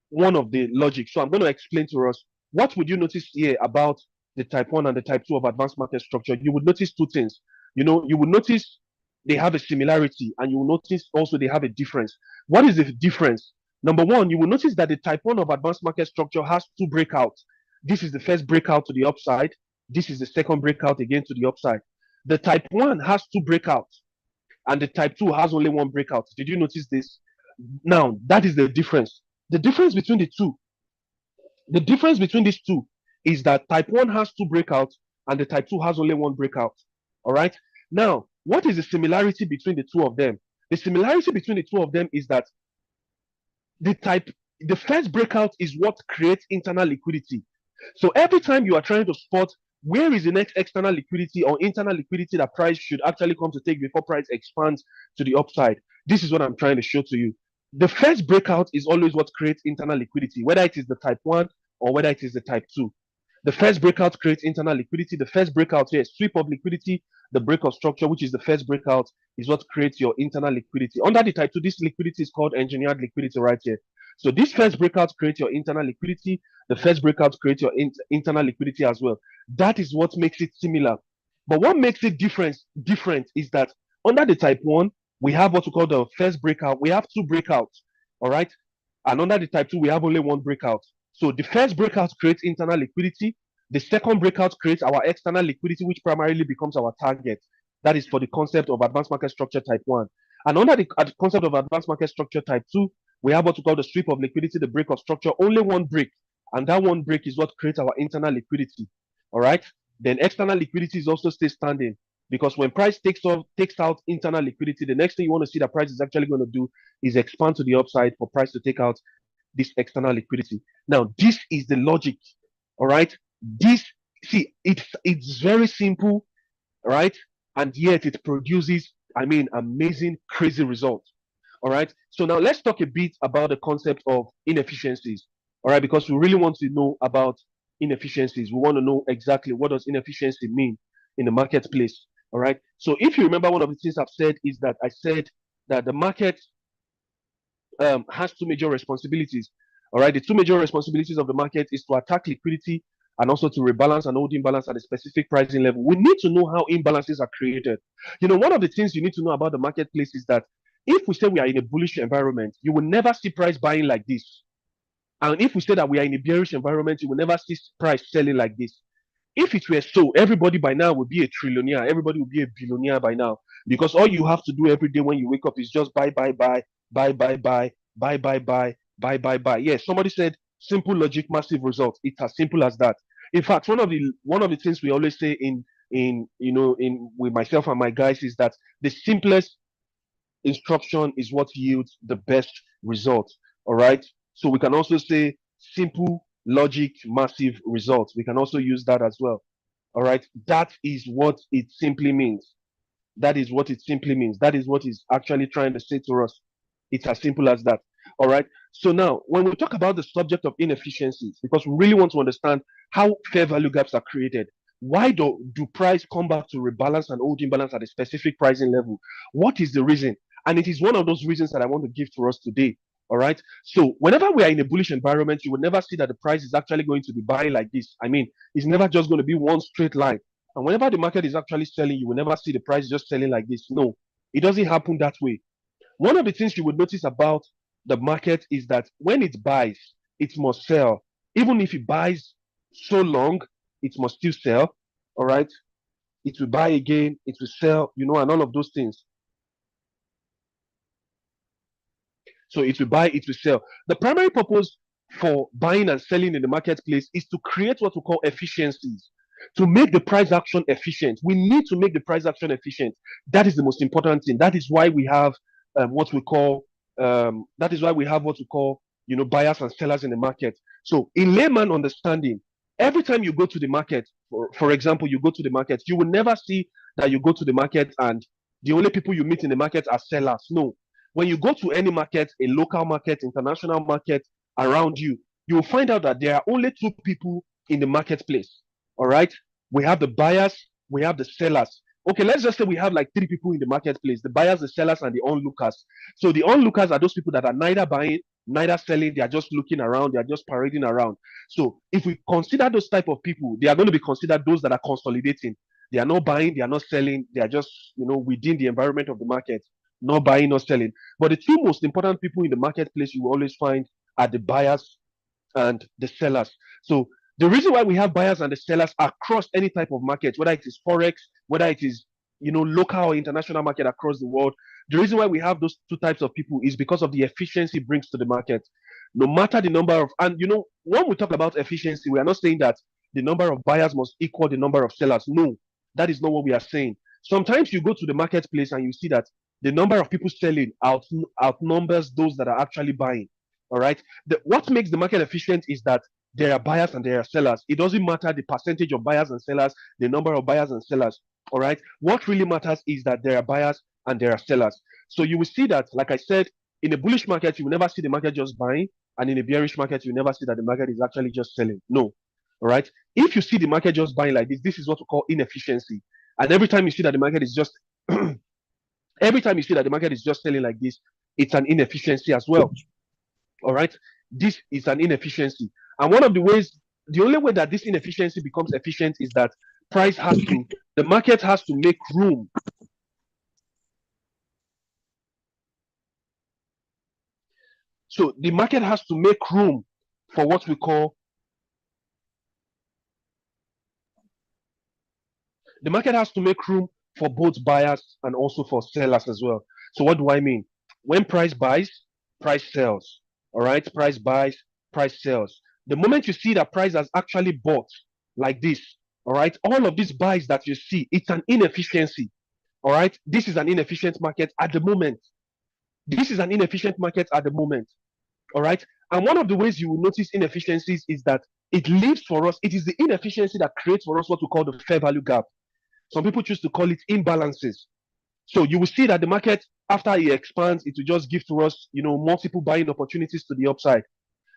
one of the logic. So I'm going to explain to us, what would you notice here about the type 1 and the type 2 of advanced market structure? You would notice two things. You would notice they have a similarity, and you will notice also they have a difference. What is the difference? Number one, you will notice that the type 1 of advanced market structure has two breakouts. This is the first breakout to the upside. This is the second breakout again to the upside. The type 1 has two breakouts, and the type 2 has only one breakout. Did you notice this? Now, that is the difference. The difference between these two is that type 1 has two breakouts and the type 2 has only one breakout. All right. Now, what is the similarity between the two of them? The similarity between the two of them is that the first breakout is what creates internal liquidity. So every time you are trying to spot where is the next external liquidity or internal liquidity that price should actually come to take before price expands to the upside, this is what I'm trying to show to you. The first breakout is always what creates internal liquidity, whether it is the type 1 or whether it is the type 2. The first breakout creates internal liquidity. The first breakout here, sweep of liquidity, the break of structure, which is the first breakout, is what creates your internal liquidity. Under the type 2, this liquidity is called engineered liquidity right here. So this first breakout creates your internal liquidity. The first breakout creates your internal liquidity as well. That is what makes it similar. But what makes it different is that under the type 1, we have what we call the first breakout. We have two breakouts, all right? And under the type 2, we have only one breakout. So the first breakout creates internal liquidity. The second breakout creates our external liquidity, which primarily becomes our target. That is for the concept of advanced market structure type 1. And under the concept of advanced market structure type 2, we have what we call the sweep of liquidity, the break of structure, only one break. And that one break is what creates our internal liquidity. All right. Then external liquidity is also still standing, because when price takes out internal liquidity, the next thing you want to see that price is actually going to do is expand to the upside for price to take out this external liquidity. Now, this is the logic. All right. It's very simple, right? And yet it produces, amazing, crazy results. All right. So now let's talk a bit about the concept of inefficiencies. All right, because we really want to know about inefficiencies. We want to know exactly what does inefficiency mean in the marketplace. All right. So if you remember, one of the things I've said is that I said that the market has two major responsibilities. All right. The two major responsibilities of the market is to attack liquidity and also to rebalance and hold imbalance at a specific pricing level. We need to know how imbalances are created. One of the things you need to know about the marketplace is that if we say we are in a bullish environment, you will never see price buying like this. And if we say that we are in a bearish environment, you will never see price selling like this. If it were so, everybody by now would be a trillionaire. Everybody would be a billionaire by now. Because all you have to do every day when you wake up is just buy, buy, buy, buy, buy, buy, buy, buy, buy, buy, buy, buy. Yes, somebody said simple logic, massive results. It's as simple as that. In fact, one of the things we always say in with myself and my guys is that the simplest instruction is what yields the best result. All right. So we can also say simple logic, massive results. We can also use that as well. All right. That is what it simply means. That is what it simply means. That is what it's actually trying to say to us. It's as simple as that. All right. So now, when we talk about the subject of inefficiencies, because we really want to understand how fair value gaps are created, why do price come back to rebalance and hold imbalance at a specific pricing level? What is the reason? And it is one of those reasons that I want to give to us today. All right. So whenever we are in a bullish environment, you will never see that the price is actually going to be buying like this. It's never just going to be one straight line. And whenever the market is actually selling, you will never see the price just selling like this. No, it doesn't happen that way. One of the things you would notice about the market is that when it buys, it must sell. Even if it buys so long, it must still sell. All right. It will buy again, it will sell, and all of those things. So it will buy, it will sell. The primary purpose for buying and selling in the marketplace is to create what we call efficiencies, to make the price action efficient. We need to make the price action efficient. That is the most important thing. That is why we have what we call buyers and sellers in the market. So in layman understanding, every time you go to the market, for example, you go to the market, you will never see that you go to the market and the only people you meet in the market are sellers. No. When you go to any market, a local market, international market around you, you will find out that there are only two people in the marketplace. All right. We have the buyers, we have the sellers. Okay, let's just say we have like three people in the marketplace: the buyers, the sellers, and the onlookers. So the onlookers are those people that are neither buying, neither selling, they are just looking around, they are just parading around. So if we consider those type of people, they are going to be considered those that are consolidating. They are not buying, they are not selling, they are just within the environment of the market, not buying, not selling. But the two most important people in the marketplace you will always find are the buyers and the sellers. So the reason why we have buyers and the sellers across any type of market, whether it is forex, whether it is local or international market across the world, the reason why we have those two types of people is because of the efficiency it brings to the market. No matter the number of, and when we talk about efficiency, we are not saying that the number of buyers must equal the number of sellers. No, that is not what we are saying. Sometimes you go to the marketplace and you see that the number of people selling outnumbers those that are actually buying. All right. What makes the market efficient is that there are buyers and there are sellers. It doesn't matter the percentage of buyers and sellers, the number of buyers and sellers. All right. What really matters is that there are buyers and there are sellers. So you will see that, like I said, in a bullish market, you will never see the market just buying, and in a bearish market, you will never see that the market is actually just selling. No. All right. If you see the market just buying like this is what we call inefficiency. And every time you see that the market is just every time you see that the market is just selling like this, it's an inefficiency as well. All right. This is an inefficiency. And one of the only way that this inefficiency becomes efficient is that the market has to make room. So the market has to make room for what we call, the market has to make room for both buyers and also for sellers as well. So what do I mean? When price buys, price sells. All right. Price buys, price sells. The moment you see that price has actually bought like this, all right, all of these buys that you see, it's an inefficiency. All right. This is an inefficient market at the moment. This is an inefficient market at the moment. All right. And one of the ways you will notice inefficiencies is that it leaves for us, it is the inefficiency that creates for us what we call the fair value gap. Some people choose to call it imbalances. So you will see that the market, after it expands, it will just give to us, multiple buying opportunities to the upside.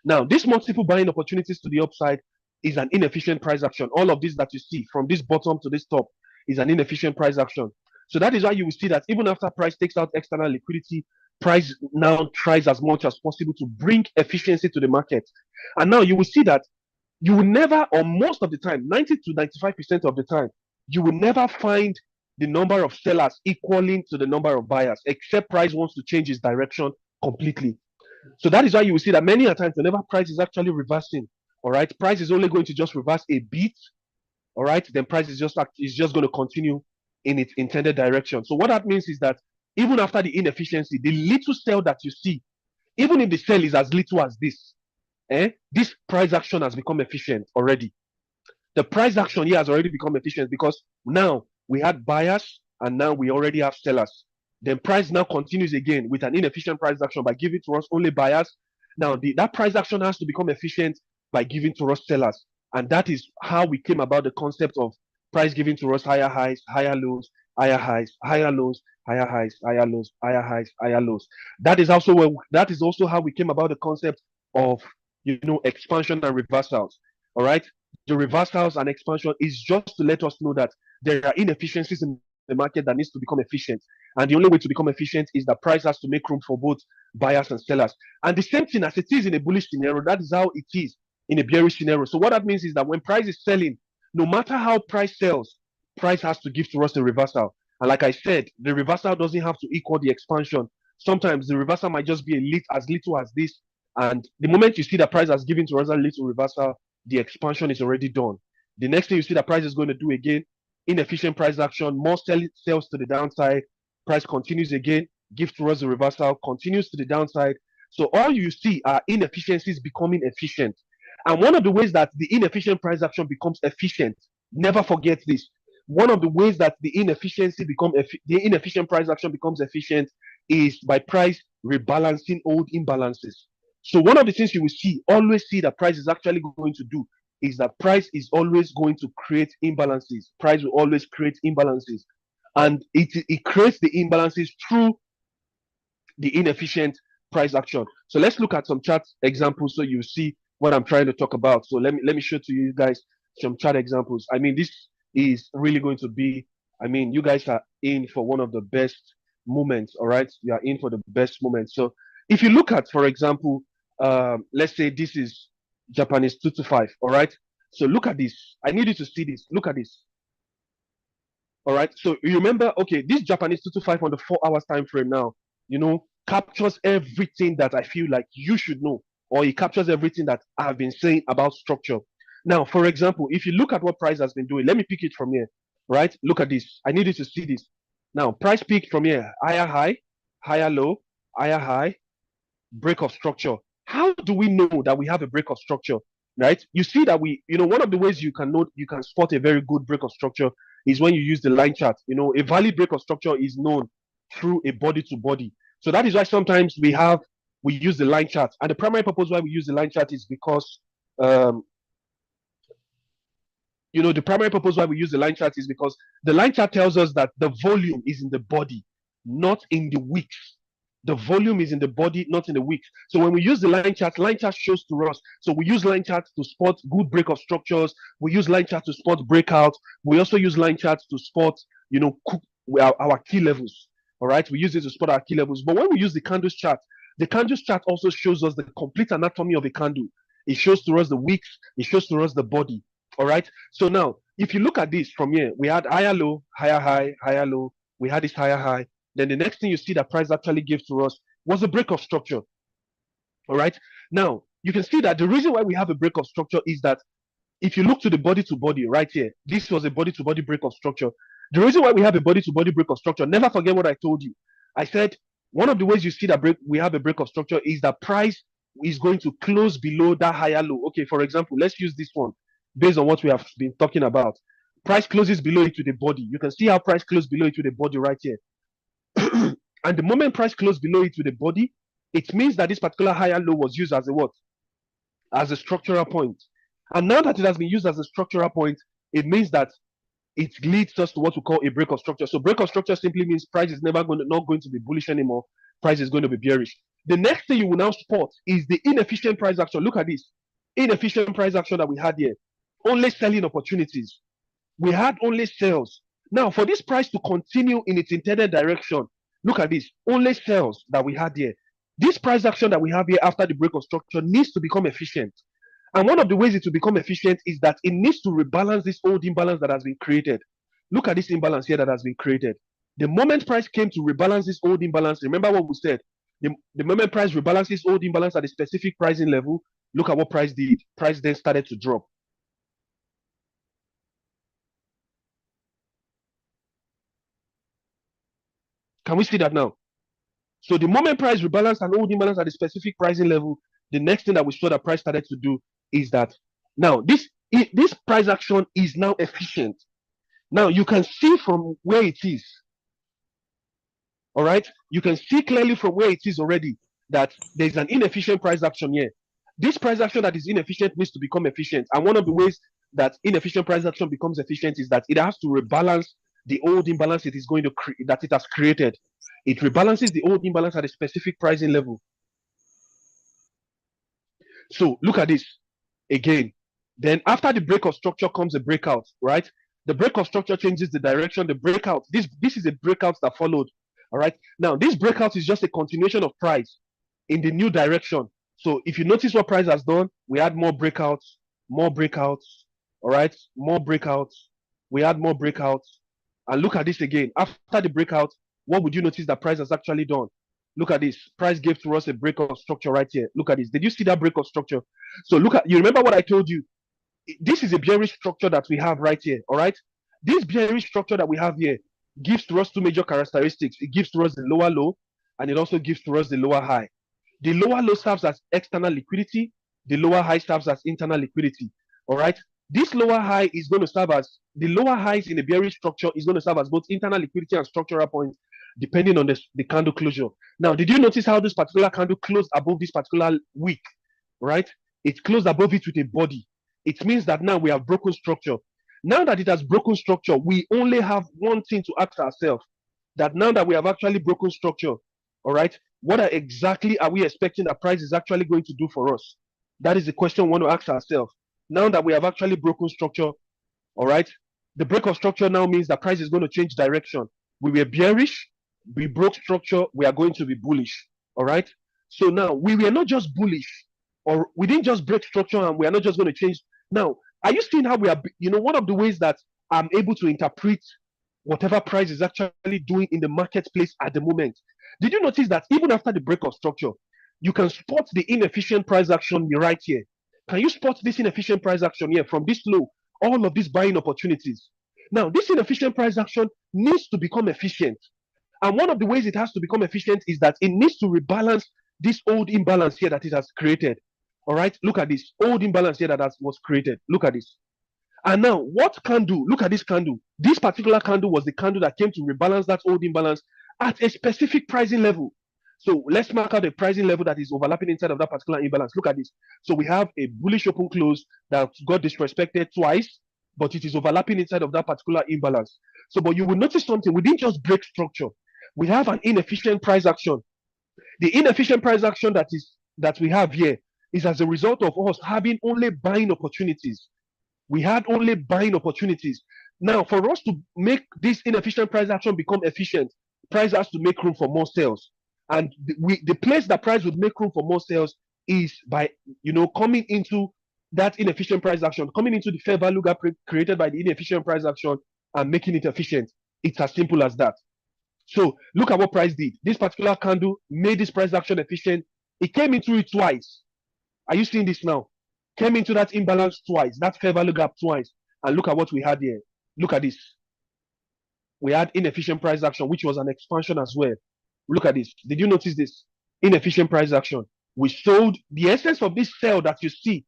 Now, this multiple buying opportunities to the upside is an inefficient price action. All of this that you see from this bottom to this top is an inefficient price action. So that is why you will see that even after price takes out external liquidity, price now tries as much as possible to bring efficiency to the market. And now you will see that you will never, or most of the time, 90 to 95% of the time, you will never find the number of sellers equaling to the number of buyers, except price wants to change its direction completely. So that is why you will see that many a times, whenever price is actually reversing, all right, price is only going to just reverse a bit, all right, then price is just going to continue in its intended direction. So what that means is that even after the inefficiency, the little sell that you see, even if the sell is as little as this, this price action has become efficient already. The price action here has already become efficient because now we had buyers and now we already have sellers. Then price now continues again with an inefficient price action by giving to us only buyers. Now that price action has to become efficient by giving to us sellers. And that is how we came about the concept of price giving to us higher highs, higher lows, higher highs, higher lows, higher highs, higher lows, higher highs, higher lows. That is also how we came about the concept of expansion and reversals. All right. The reversals and expansion is just to let us know that there are inefficiencies in the market that needs to become efficient. And the only way to become efficient is that price has to make room for both buyers and sellers. And the same thing as it is in a bullish scenario, that is how it is in a bearish scenario. So what that means is that when price is selling, no matter how price sells, price has to give to us a reversal. And like I said, the reversal doesn't have to equal the expansion. Sometimes the reversal might just be as little as this. And the moment you see that price has given to us a little reversal, the expansion is already done. The next thing you see that price is going to do again, inefficient price action, more sells to the downside, price continues again, gives to us a reversal, continues to the downside. So all you see are inefficiencies becoming efficient. And one of the ways that the inefficient price action becomes efficient, never forget this. One of the ways that the inefficient price action becomes efficient is by price rebalancing old imbalances. So one of the things you will always see that price is actually going to do is that price is always going to create imbalances. Price will always create imbalances, and it creates the imbalances through the inefficient price action. So let's look at some chart examples so you see what I'm trying to talk about. So let me show to you guys some chart examples. I mean, this is really going to be, I mean, you guys are in for one of the best moments, all right? You are in for the best moments. So if you look at, for example, let's say this is Japanese 225, all right? So look at this. I need you to see this. Look at this. All right. So you remember, okay, this Japanese 225 on the 4 hours time frame now, captures everything that I feel like you should know, or it captures everything that I've been saying about structure. Now, for example, if you look at what price has been doing, let me pick it from here. Right? Look at this. I need you to see this. Now, price peaked from here, higher high, higher low, higher high, break of structure. How do we know that we have a break of structure? Right? You see that one of the ways you can spot a very good break of structure is when you use the line chart. A valid break of structure is known through a body to body. So that is why sometimes we use the line chart. And the primary purpose why we use the line chart is because the primary purpose why we use the line chart is because the line chart tells us that the volume is in the body, not in the wicks. The volume is in the body, not in the wicks. So when we use the line chart shows to us. So we use line charts to spot good break of structures. We use line chart to spot breakouts. We also use line charts to spot, our key levels. All right, we use it to spot our key levels. But when we use the candles chart also shows us the complete anatomy of a candle. It shows to us the wicks. It shows to us the body. All right. So now, if you look at this from here, we had higher low, higher high, higher low. We had this higher high. Then the next thing you see that price actually gave to us was a break of structure. All right. Now, you can see that the reason why we have a break of structure is that if you look to the body to body right here, this was a body to body break of structure. The reason why we have a body to body break of structure, never forget what I told you. I said one of the ways you see that we have a break of structure is that price is going to close below that higher low. Okay, for example, let's use this one based on what we have been talking about. Price closes below it to the body. You can see how price closed below it to the body right here. And the moment price closed below it to the body, it means that this particular higher low was used as a what? As a structural point. And now that it has been used as a structural point, it means that it leads us to what we call a break of structure. So break of structure simply means price is not going to be bullish anymore. Price is going to be bearish. The next thing you will now spot is the inefficient price action. Look at this. Inefficient price action that we had here. Only selling opportunities. We had only sales. Now, for this price to continue in its intended direction, look at this. Only sales that we had here. This price action that we have here after the break of structure needs to become efficient. And one of the ways it will become efficient is that it needs to rebalance this old imbalance that has been created. Look at this imbalance here that has been created. The moment price came to rebalance this old imbalance, remember what we said. The moment price rebalanced this old imbalance at a specific pricing level, look at what price did. Price then started to drop. Can we see that now? So the moment price rebalanced an old imbalance at a specific pricing level, the next thing that we saw that price started to do is that now this price action is now efficient. Now you can see from where it is. All right, you can see clearly from where it is already that there's an inefficient price action here. This price action that is inefficient needs to become efficient. And one of the ways that inefficient price action becomes efficient is that it has to rebalance the old imbalance it is going to that it has created. It rebalances the old imbalance at a specific pricing level. So look at this again. Then after the break of structure comes a breakout, right? The break of structure changes the direction. The breakout, this is a breakout that followed. All right. Now this breakout is just a continuation of price in the new direction. So if you notice what price has done, we had more breakouts. All right, more breakouts. We had more breakouts. And look at this again. After the breakout, what would you notice that price has actually done? Look at this. Price gave to us a break of structure right here. Look at this. Did you see that break of structure? So you remember what I told you? This is a bearish structure that we have right here. All right. This bearish structure that we have here gives to us two major characteristics. It gives to us the lower low, and it also gives to us the lower high. The lower low serves as external liquidity. The lower high serves as internal liquidity. All right. This lower high is going to serve as the lower highs in a bearish structure is going to serve as both internal liquidity and structural points. depending on the candle closure. Now, did you notice how this particular candle closed above this particular wick, right? It closed above it with a body. It means that now we have broken structure. Now that it has broken structure, we only have one thing to ask ourselves, that now that we have actually broken structure, all right, what exactly are we expecting that price is actually going to do for us? That is the question we want to ask ourselves. Now that we have actually broken structure, all right, the break of structure now means that price is going to change direction. We were bearish, we broke structure, we are going to be bullish. All right. So now we were not just bullish, or we didn't just break structure and we are not just going to change. Now, are you seeing how we are, one of the ways that I'm able to interpret whatever price is actually doing in the marketplace at the moment? Did you notice that even after the break of structure, you can spot the inefficient price action right here? Can you spot this inefficient price action here from this low? All of these buying opportunities. Now, this inefficient price action needs to become efficient. And one of the ways it has to become efficient is that it needs to rebalance this old imbalance here that it has created. All right, look at this old imbalance here that was created. Look at this. And now, what candle? Look at this candle. This particular candle was the candle that came to rebalance that old imbalance at a specific pricing level. So let's mark out the pricing level that is overlapping inside of that particular imbalance. Look at this. So we have a bullish open close that got disrespected twice, but it is overlapping inside of that particular imbalance. So, but you will notice something. We didn't just break structure. We have an inefficient price action. The inefficient price action that we have here is as a result of us having only buying opportunities. We had only buying opportunities. Now, for us to make this inefficient price action become efficient, price has to make room for more sales. And the place that price would make room for more sales is by coming into that inefficient price action, coming into the fair value gap created by the inefficient price action and making it efficient. It's as simple as that. So look at what price did. This particular candle made this price action efficient. It came into it twice. Are you seeing this now? Came into that imbalance twice, that fair value gap twice. And look at what we had here. Look at this. We had inefficient price action, which was an expansion as well. Look at this. Did you notice this? Inefficient price action. We sold. The essence of this sell that you see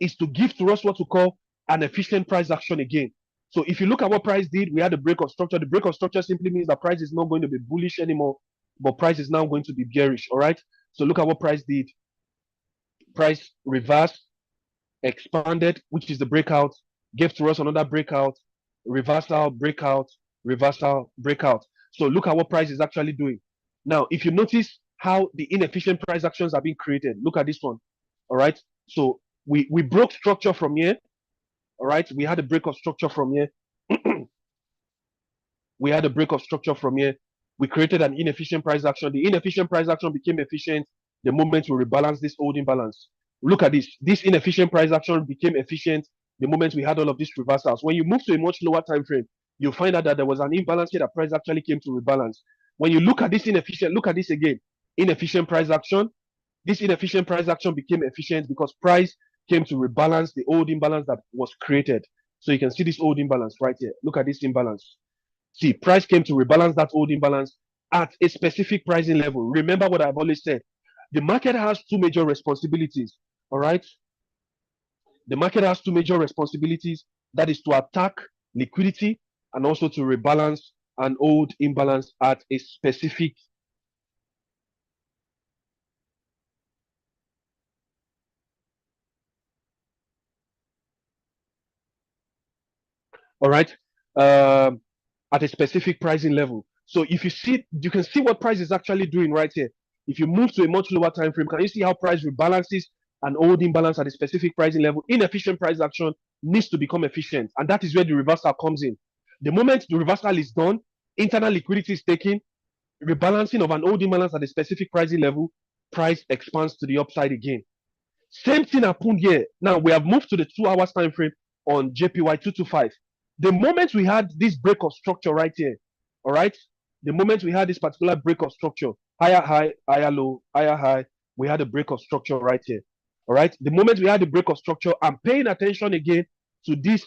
is to give to us what we call an efficient price action again. So if you look at what price did, we had a break of structure. The break of structure simply means that price is not going to be bullish anymore, but price is now going to be bearish. All right. So look at what price did. Price reversed, expanded, which is the breakout, gave to us another breakout, reversal, breakout, reversal, breakout. So look at what price is actually doing. Now, if you notice how the inefficient price actions are being created, look at this one. All right. So we broke structure from here. All right. We had a break of structure from here. We had a break of structure from here. We created an inefficient price action. The inefficient price action became efficient the moment we rebalance this old imbalance. Look at this. This inefficient price action became efficient the moment we had all of these reversals. When you move to a much lower time frame, you'll find out that there was an imbalance here that price actually came to rebalance. When you look at this inefficient, look at this again. Inefficient price action. This inefficient price action became efficient because price came to rebalance the old imbalance that was created. So you can see this old imbalance right here. Look at this imbalance. See, price came to rebalance that old imbalance at a specific pricing level. Remember what I've always said. The market has two major responsibilities. All right. The market has two major responsibilities. That is to attack liquidity and also to rebalance an old imbalance at a specific. All right. At a specific pricing level. So if you see, you can see what price is actually doing right here. If you move to a much lower time frame, can you see how price rebalances an old imbalance at a specific pricing level? Inefficient price action needs to become efficient, and that is where the reversal comes in. The moment the reversal is done, internal liquidity is taken, rebalancing of an old imbalance at a specific pricing level, price expands to the upside again. Same thing happened here. Now we have moved to the 2 hours time frame on JPY 225. The moment we had this break of structure right here, all right, the moment we had this particular break of structure, higher high, higher low, higher high, we had a break of structure right here. All right. The moment we had the break of structure, I'm paying attention again to this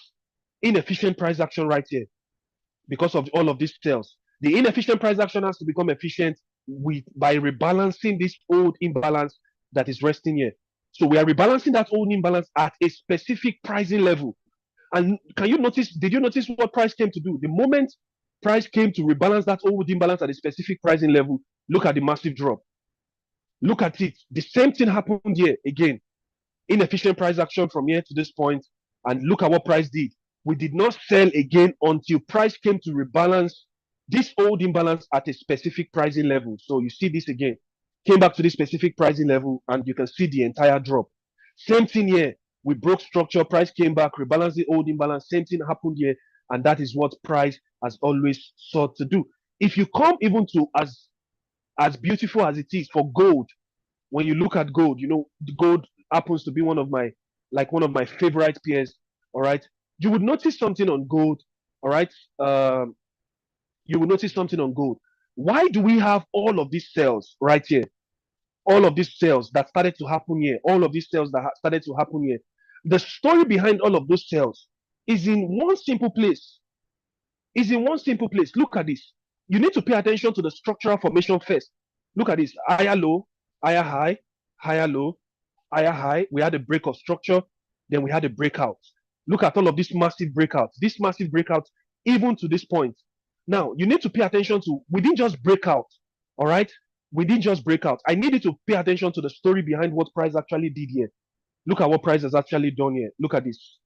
inefficient price action right here because of all of these sales. The inefficient price action has to become efficient by rebalancing this old imbalance that is resting here. So we are rebalancing that old imbalance at a specific pricing level. And can you notice, did you notice what price came to do? The moment price came to rebalance that old imbalance at a specific pricing level, look at the massive drop. Look at it. The same thing happened here again. Inefficient price action from here to this point, and look at what price did. We did not sell again until price came to rebalance this old imbalance at a specific pricing level. So you see this again, came back to this specific pricing level, and you can see the entire drop. Same thing here. We broke structure, price came back, rebalanced the old imbalance. Same thing happened here, and that is what price has always sought to do. If you come even to as beautiful as it is for gold, when you look at gold, the gold happens to be one of my favorite pairs. All right, you would notice something on gold. All right, you will notice something on gold. Why do we have all of these sales right here? All of these sales that started to happen here. All of these sales that started to happen here. The story behind all of those sales is in one simple place. Look at this. You need to pay attention to the structural formation first. Look at this. Higher low, higher high, higher low, higher high. We had a break of structure, then we had a breakout. Look at all of these massive breakouts. This massive breakout, even to this point. Now, you need to pay attention to, we didn't just break out, all right? We didn't just break out. I needed to pay attention to the story behind what price actually did here. Look at what price has actually done here. Look at this.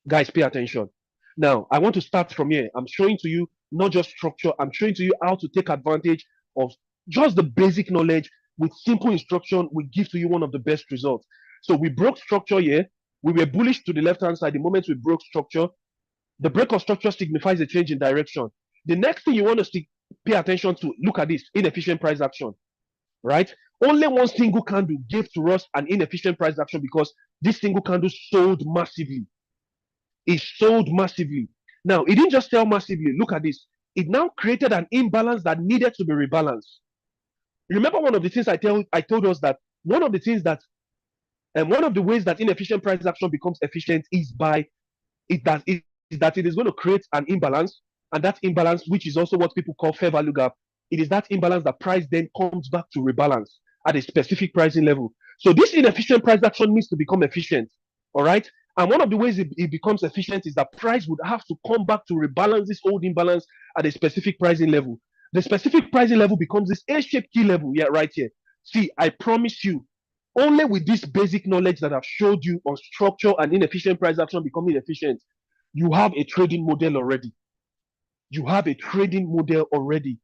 Guys, pay attention. Now, I want to start from here. I'm showing to you not just structure. I'm showing to you how to take advantage of just the basic knowledge. With simple instruction, we give to you one of the best results. So we broke structure here. We were bullish to the left-hand side. The moment we broke structure, the break of structure signifies a change in direction. The next thing you want to pay attention to, look at this, inefficient price action, right? Only one single candle gave to us an inefficient price action because this single candle sold massively. It sold massively. Now, it didn't just sell massively. Look at this. It now created an imbalance that needed to be rebalanced. Remember one of the things I told us that one of the things that one of the ways that inefficient price action becomes efficient is by that it is going to create an imbalance, and that imbalance, which is also what people call fair value gap, it is that imbalance that price then comes back to rebalance at a specific pricing level. So this inefficient price action needs to become efficient, all right? And one of the ways it becomes efficient is that price would have to come back to rebalance this old imbalance at a specific pricing level. The specific pricing level becomes this A-shaped key level, yeah, right here. See, I promise you, only with this basic knowledge that I've showed you on structure and inefficient price action becoming efficient, you have a trading model already. You have a trading model already.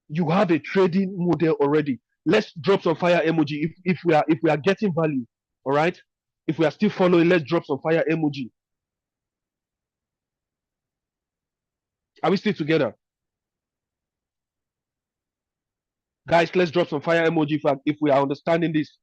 You have a trading model already. Let's drop some fire emoji if we are getting value. All right. If we are still following, let's drop some fire emoji. Are we still together? Guys, let's drop some fire emoji if we are understanding this.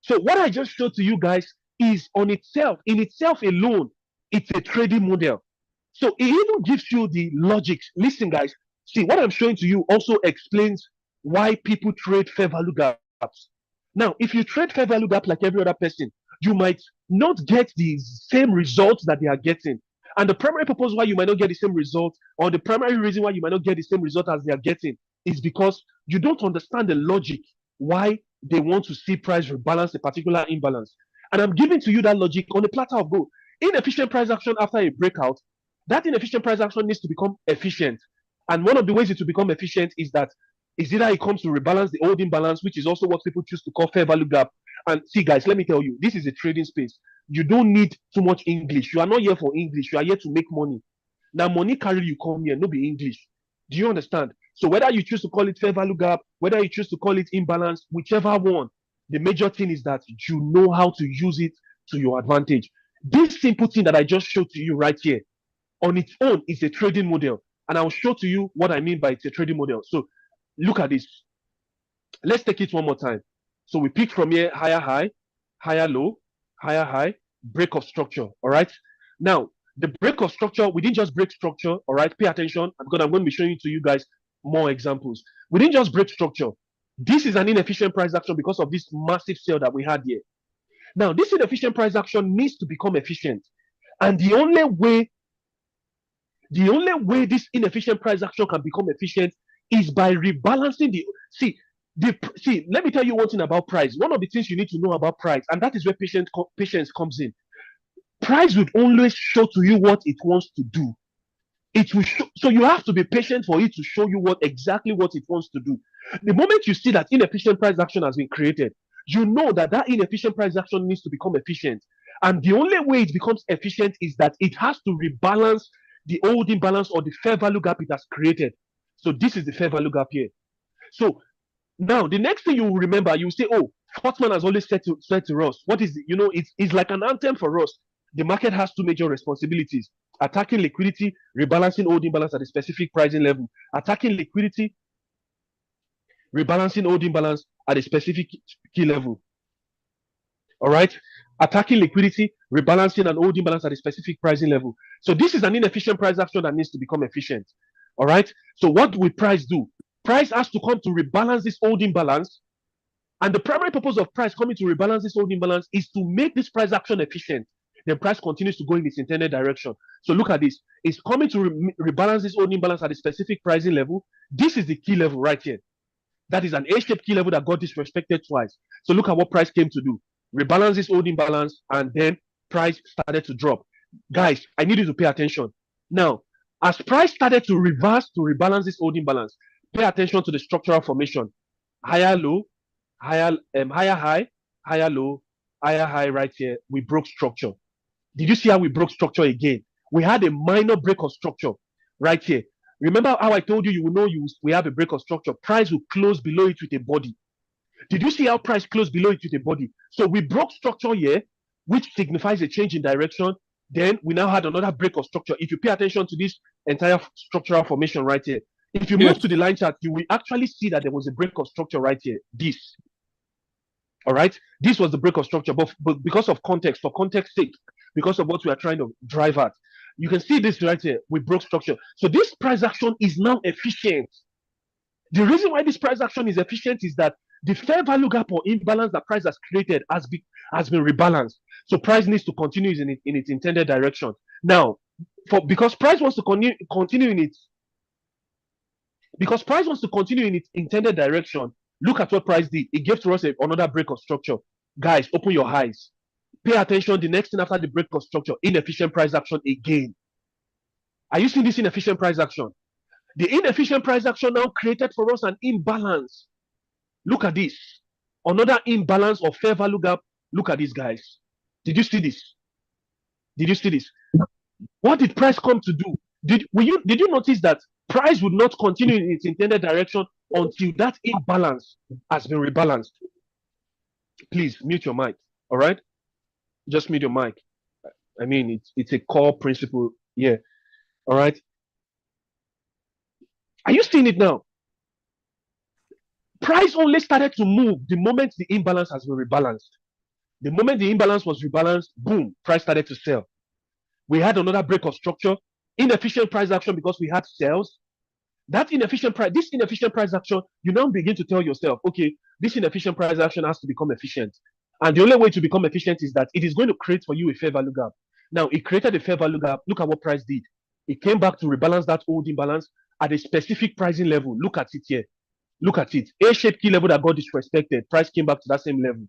So what I just showed to you guys is in itself alone, it's a trading model. So it even gives you the logic. Listen, guys, see what I'm showing to you also explains why people trade fair value gaps. Now, if you trade fair value gap like every other person, you might not get the same results that they are getting. And the primary purpose why you might not get the same result, or the primary reason why you might not get the same result as they are getting, is because you don't understand the logic why they want to see price rebalance a particular imbalance. And I'm giving to you that logic on a platter of gold. Inefficient price action after a breakout, that inefficient price action needs to become efficient. And one of the ways it will become efficient is that is either it comes to rebalance the old imbalance, which is also what people choose to call fair value gap. And see, guys, let me tell you, this is a trading space. You don't need too much English. You are not here for English. You are here to make money. Now, money carry you come here, no be English. Do you understand? So whether you choose to call it fair value gap, whether you choose to call it imbalance, whichever one, the major thing is that you know how to use it to your advantage. This simple thing that I just showed to you right here, on its own, is a trading model. And I'll show to you what I mean by it's a trading model. So look at this. Let's take it one more time. So we pick from here, higher high, higher low, higher high, break of structure. All right. Now, the break of structure, we didn't just break structure. All right. Pay attention because I'm going to be showing to you guys more examples. We didn't just break structure. This is an inefficient price action because of this massive sale that we had here. Now, this inefficient price action needs to become efficient. And the only way this inefficient price action can become efficient is by rebalancing let me tell you one thing about price. One of the things you need to know about price, and that is where patience comes in. Price would always show to you what it wants to do. It will show, so you have to be patient for it to show you exactly what it wants to do. The moment you see that inefficient price action has been created, you know that inefficient price action needs to become efficient. And the only way it becomes efficient is that it has to rebalance the old imbalance or the fair value gap it has created. So this is the fair value gap here. So now the next thing you will remember, you will say, oh, Fortman has always said to us, what is, it's like an anthem for us. The market has two major responsibilities: attacking liquidity, rebalancing old imbalance at a specific pricing level. Attacking liquidity, rebalancing old imbalance at a specific key level. All right. Attacking liquidity, rebalancing an old imbalance at a specific pricing level. So this is an inefficient price action that needs to become efficient. All right. So what will price do? Price has to come to rebalance this old imbalance. And the primary purpose of price coming to rebalance this old imbalance is to make this price action efficient. Then price continues to go in its intended direction. So look at this. It's coming to rebalance this old imbalance at a specific pricing level. This is the key level right here. That is an A-shaped key level that got disrespected twice. So look at what price came to do. Rebalance this old imbalance, and then price started to drop. Guys, I need you to pay attention. Now, as price started to reverse to rebalance this old imbalance, pay attention to the structural formation. Higher low, higher high, higher low, higher high right here. We broke structure. Did you see how we broke structure again? We had a minor break of structure right here. Remember how I told you, we have a break of structure. Price will close below it with a body. Did you see how price closed below it with a body? So we broke structure here, which signifies a change in direction. Then we now had another break of structure. If you pay attention to this entire structural formation right here, if you move to the line chart, you will actually see that there was a break of structure right here. This. All right. This was the break of structure, but because of context, for context sake, because of what we are trying to drive at, you can see this right here. We broke structure. So this price action is now efficient. The reason why this price action is efficient is that the fair value gap or imbalance that price has created has been rebalanced. So price needs to continue in its intended direction. Now, because price wants to continue in its intended direction, look at what price did. It gave to us another break of structure. Guys, open your eyes. Pay attention. The next thing after the break of structure, inefficient price action again. Are you seeing this inefficient price action? The inefficient price action now created for us an imbalance. Look at this. Another imbalance of fair value gap. Look at this, guys. Did you see this? Did you see this? What did price come to do? Did you notice that price would not continue in its intended direction until that imbalance has been rebalanced? Please mute your mic. All right? Just mute your mic. I mean, it's a core principle. Yeah. All right? Are you seeing it now? Price only started to move the moment the imbalance has been rebalanced. The moment the imbalance was rebalanced, boom, price started to sell. We had another break of structure, inefficient price action because we had sales. This inefficient price action, you now begin to tell yourself, okay, this inefficient price action has to become efficient. And the only way to become efficient is that it is going to create for you a fair value gap. Now, it created a fair value gap. Look at what price did. It came back to rebalance that old imbalance at a specific pricing level. Look at it here. Look at it. A-shaped key level that got disrespected. Price came back to that same level.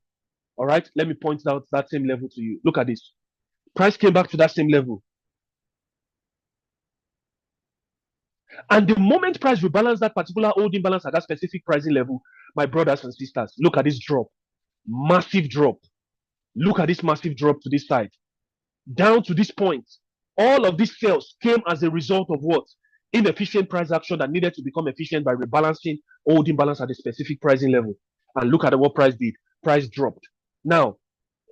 All right. Let me point out that same level to you. Look at this. Price came back to that same level. And the moment price rebalance that particular old imbalance at that specific pricing level, my brothers and sisters, look at this drop. Massive drop. Look at this massive drop to this side. Down to this point. All of these sales came as a result of what? Inefficient price action that needed to become efficient by rebalancing old imbalance at a specific pricing level. And look at what price did. Price dropped. Now,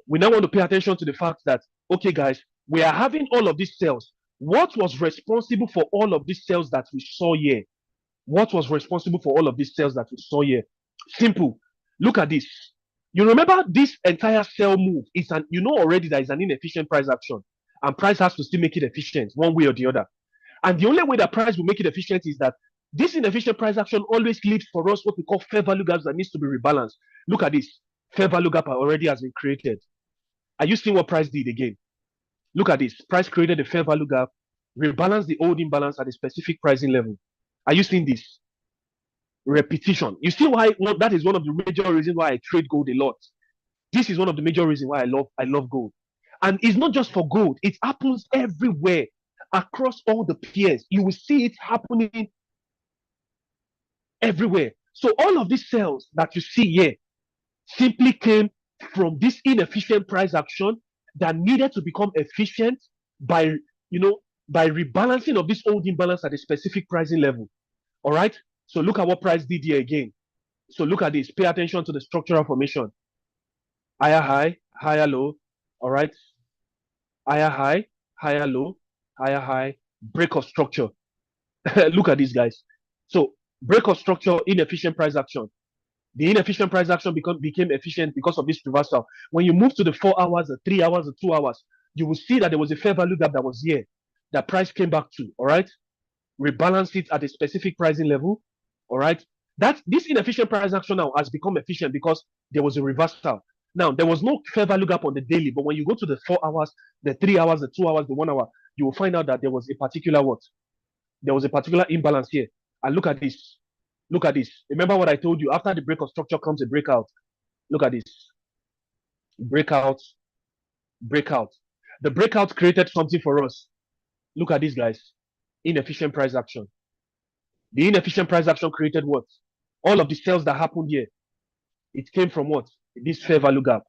we now want to pay attention to the fact that, okay, guys, we are having all of these sales. What was responsible for all of these sales that we saw here? What was responsible for all of these sales that we saw here? Simple. Look at this. You remember this entire sell move is already that is an inefficient price action, and price has to still make it efficient one way or the other. And the only way that price will make it efficient is that this inefficient price action always leaves for us what we call fair value gaps that needs to be rebalanced. Look at this. Fair value gap already has been created. Are you seeing what price did again? Look at this. Price created a fair value gap, rebalanced the old imbalance at a specific pricing level. Are you seeing this? Repetition. You see why that is one of the major reasons why I trade gold a lot. This is one of the major reasons why I love gold. And it's not just for gold, it happens everywhere across all the peers. You will see it happening everywhere. So all of these cells that you see here simply came from this inefficient price action that needed to become efficient by by rebalancing of this old imbalance at a specific pricing level. All right. So look at what price did here again. So look at this. Pay attention to the structural formation. Higher high, higher low. All right. Higher high, higher low, higher high. Break of structure. Look at these guys. So break of structure, inefficient price action. The inefficient price action became efficient because of this reversal. When you move to the 4 hours, the 3 hours, the 2 hours, you will see that there was a fair value gap that was here. That price came back to. All right. Rebalance it at a specific pricing level. All right. This inefficient price action now has become efficient because there was a reversal. Now there was no fair value gap on the daily, but when you go to the 4 hours, the 3 hours, the 2 hours, the 1 hour, you will find out that there was a particular what? There was a particular imbalance here. And look at this. Look at this. Remember what I told you? After the break of structure comes a breakout. Look at this. Breakout. Breakout. The breakout created something for us. Look at these guys. Inefficient price action. The inefficient price action created what? All of the sales that happened here, it came from what? This fair value gap.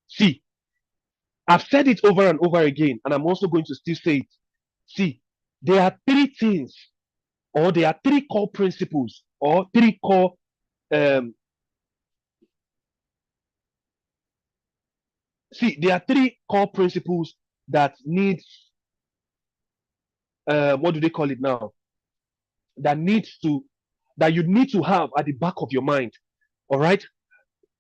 See, I've said it over and over again, and I'm also going to still say it. See, there are three things, or there are three core principles, or three core there are three core principles that need what do they call it now? That you need to have at the back of your mind. All right.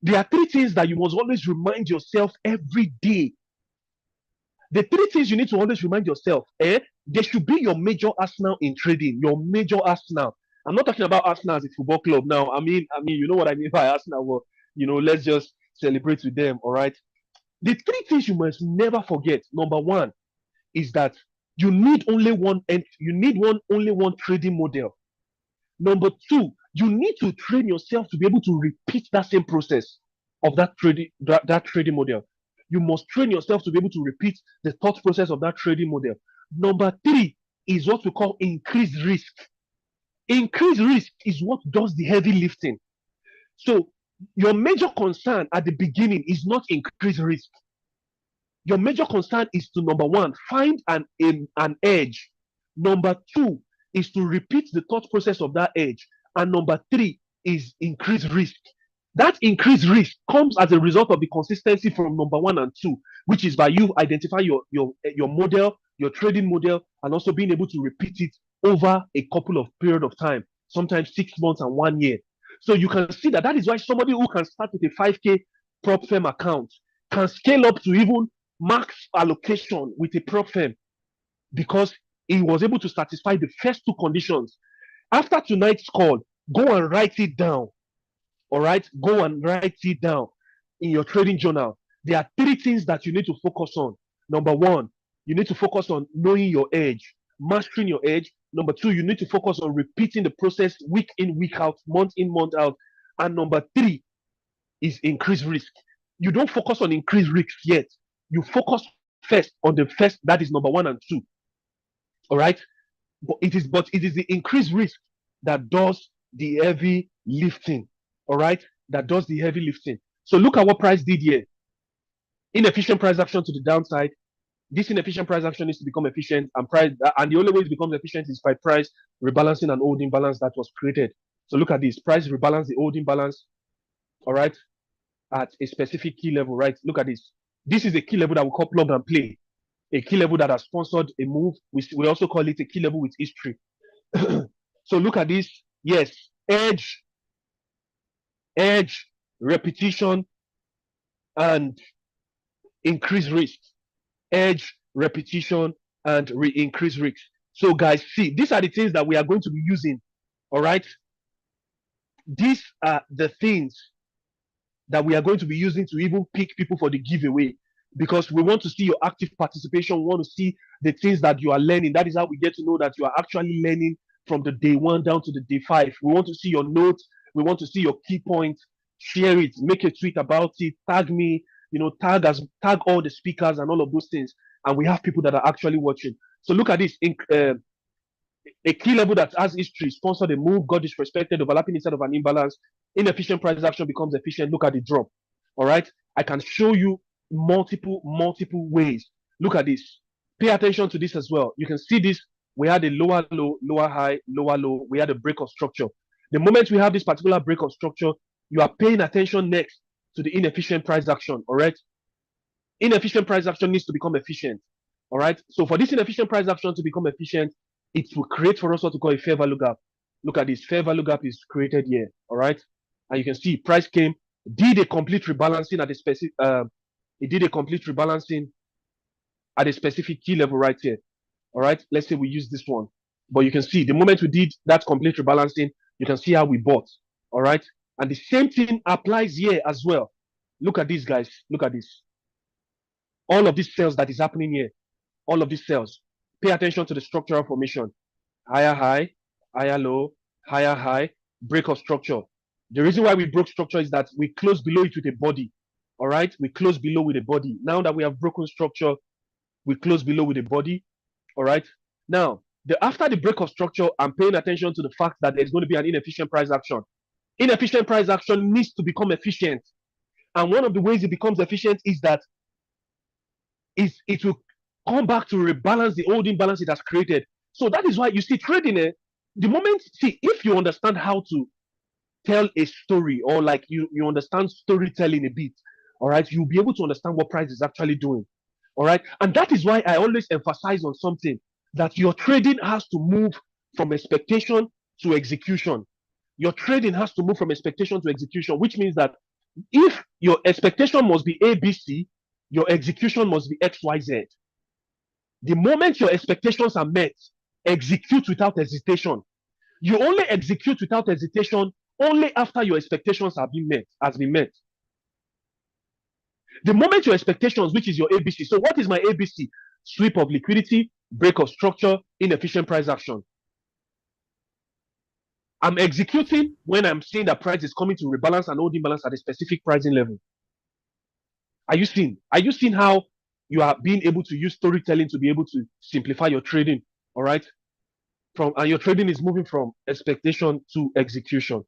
There are three things that you must always remind yourself every day. The three things you need to always remind yourself, they should be your major arsenal in trading, your major arsenal. I'm not talking about Arsenal as a football club now. I mean, you know what I mean by Arsenal. Well, let's just celebrate with them. All right. The three things you must never forget. Number one is that you need only one trading model. Number two, you need to train yourself to be able to repeat that same process of that trading model. You must train yourself to be able to repeat the thought process of that trading model. Number three is what we call increased risk. Increased risk is what does the heavy lifting. So your major concern at the beginning is not increased risk. Your major concern is to, number one, find an edge. Number two is to repeat the thought process of that edge. And number three is increased risk. That increased risk comes as a result of the consistency from number one and two, which is by you identify your model, your trading model, and also being able to repeat it over a couple of period of time, sometimes 6 months and 1 year. So you can see that is why somebody who can start with a 5K prop firm account can scale up to even max allocation with a prop firm because he was able to satisfy the first two conditions. After tonight's call, go and write it down. All right, go and write it down in your trading journal. There are three things that you need to focus on. Number one, you need to focus on knowing your edge, mastering your edge. Number two, you need to focus on repeating the process week in, week out, month in, month out. And number three is increased risk. You don't focus on increased risk yet. You focus first on the first, that is number one and two. All right. But it is the increased risk that does the heavy lifting. All right. That does the heavy lifting. So look at what price did here. Inefficient price action to the downside. This inefficient price action needs to become efficient, and the only way it becomes efficient is by price rebalancing and holding balance that was created. So look at this. Price rebalance the holding balance. All right. At a specific key level, right? Look at this. This is a key level that we call plug and play. A key level that has sponsored a move. We also call it a key level with history. So look at this. Yes, edge, repetition, and increased risk. Edge, repetition, and increased risk. So guys, see, these are the things that we are going to be using. All right. These are the things that we are going to be using to even pick people for the giveaway, because we want to see your active participation. We want to see the things that you are learning. That is how we get to know that you are actually learning from the day one down to the day 5. We want to see your notes. We want to see your key points. share it, make a tweet about it, tag me, tag all the speakers and all of those things. And we have people that are actually watching. So look at this. A key level that has history, sponsored a move, got disrespected, overlapping instead of an imbalance. Inefficient price action becomes efficient. Look at the drop. All right. I can show you multiple ways. Look at this. Pay attention to this as well. You can see this. We had a lower low, lower high, lower low. We had a break of structure. The moment we have this particular break of structure, you are paying attention next to the inefficient price action. All right. Inefficient price action needs to become efficient. All right. So for this inefficient price action to become efficient, it will create for us what we call a fair value gap. Look at this. Fair value gap is created here. All right. And you can see price came, did a complete rebalancing at a specific, it did a complete rebalancing at a specific key level right here. All right. Let's say we use this one. But you can see the moment we did that complete rebalancing, you can see how we bought. All right. And the same thing applies here as well. Look at this, guys. Look at this. All of these sales that is happening here, all of these sales. Pay attention to the structural formation. Higher high, higher low, higher high, break of structure. The reason why we broke structure is that we closed below it with a body. All right, we closed below with a body. Now that we have broken structure, we close below with a body. All right. Now, after the break of structure, I'm paying attention to the fact that there's going to be an inefficient price action. Inefficient price action needs to become efficient. And one of the ways it becomes efficient is that it will come back to rebalance the old imbalance it has created. So that is why you see trading, the moment, see, if you understand how to tell a story, or like you understand storytelling a bit, all right, you'll be able to understand what price is actually doing. All right. And that is why I always emphasize on something, that your trading has to move from expectation to execution. Your trading has to move from expectation to execution, which means that if your expectation must be ABC, your execution must be XYZ. The moment your expectations are met, execute without hesitation. You only execute without hesitation only after your expectations have been met. The moment your expectations, which is your ABC. So what is my ABC? Sweep of liquidity, break of structure, inefficient price action. I'm executing when I'm seeing that price is coming to rebalance and hold imbalance at a specific pricing level. Are you seeing how you are being able to use storytelling to be able to simplify your trading? All right. And your trading is moving from expectation to execution.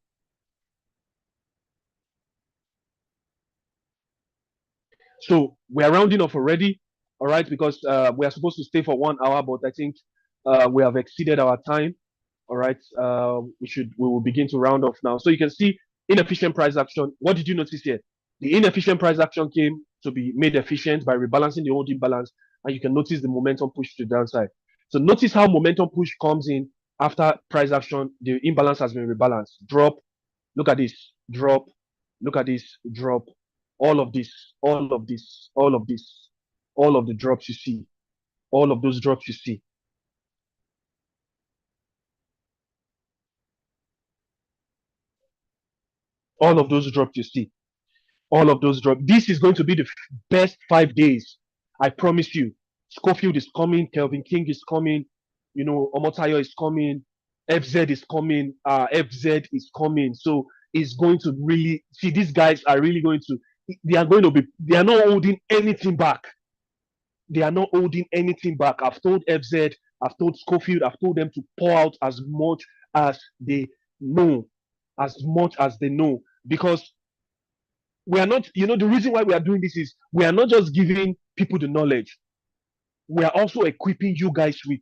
So we are rounding off already, all right, because we are supposed to stay for 1 hour, but I think we have exceeded our time. All right, we will begin to round off now. So you can see inefficient price action. What did you notice here? The inefficient price action came to be made efficient by rebalancing the old imbalance, and you can notice the momentum push to the downside. So notice how momentum push comes in after price action. The imbalance has been rebalanced. Drop. Look at this. Drop. Look at this. Drop. All of this. All of this. All of this. All of the drops you see. All of those drops you see. All of those drops you see. All of those drops. This is going to be the best 5 days. I promise you. Schofield is coming. Kelvin King is coming. Omotayo is coming. FZ is coming. FZ is coming. So it's going to really see, these guys are really going to, they are not holding anything back. They are not holding anything back. I've told FZ, I've told Schofield, I've told them to pour out as much as they know. As much as they know. Because we are not, the reason why we are doing this is we are not just giving people the knowledge. We are also equipping you guys with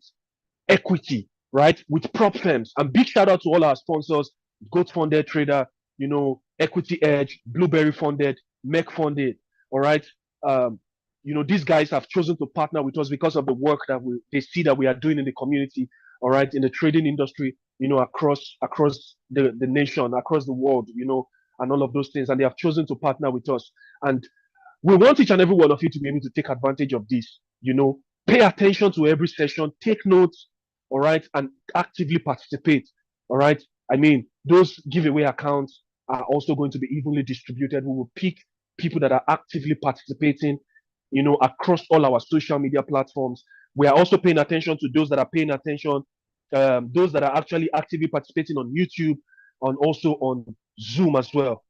equity, right? With prop firms. And big shout out to all our sponsors, Goat Funded Trader, Equity Edge, Blueberry Funded, Mech Funded, all right? These guys have chosen to partner with us because of the work that they see that we are doing in the community, all right, in the trading industry, across the nation, across the world, and all of those things. And they have chosen to partner with us. And we want each and every one of you to be able to take advantage of this, pay attention to every session, take notes, all right, and actively participate, all right. I mean, those giveaway accounts are also going to be evenly distributed. We will pick people that are actively participating, across all our social media platforms. We are also paying attention to those that are paying attention, those that are actually actively participating on YouTube and also on Zoom as well.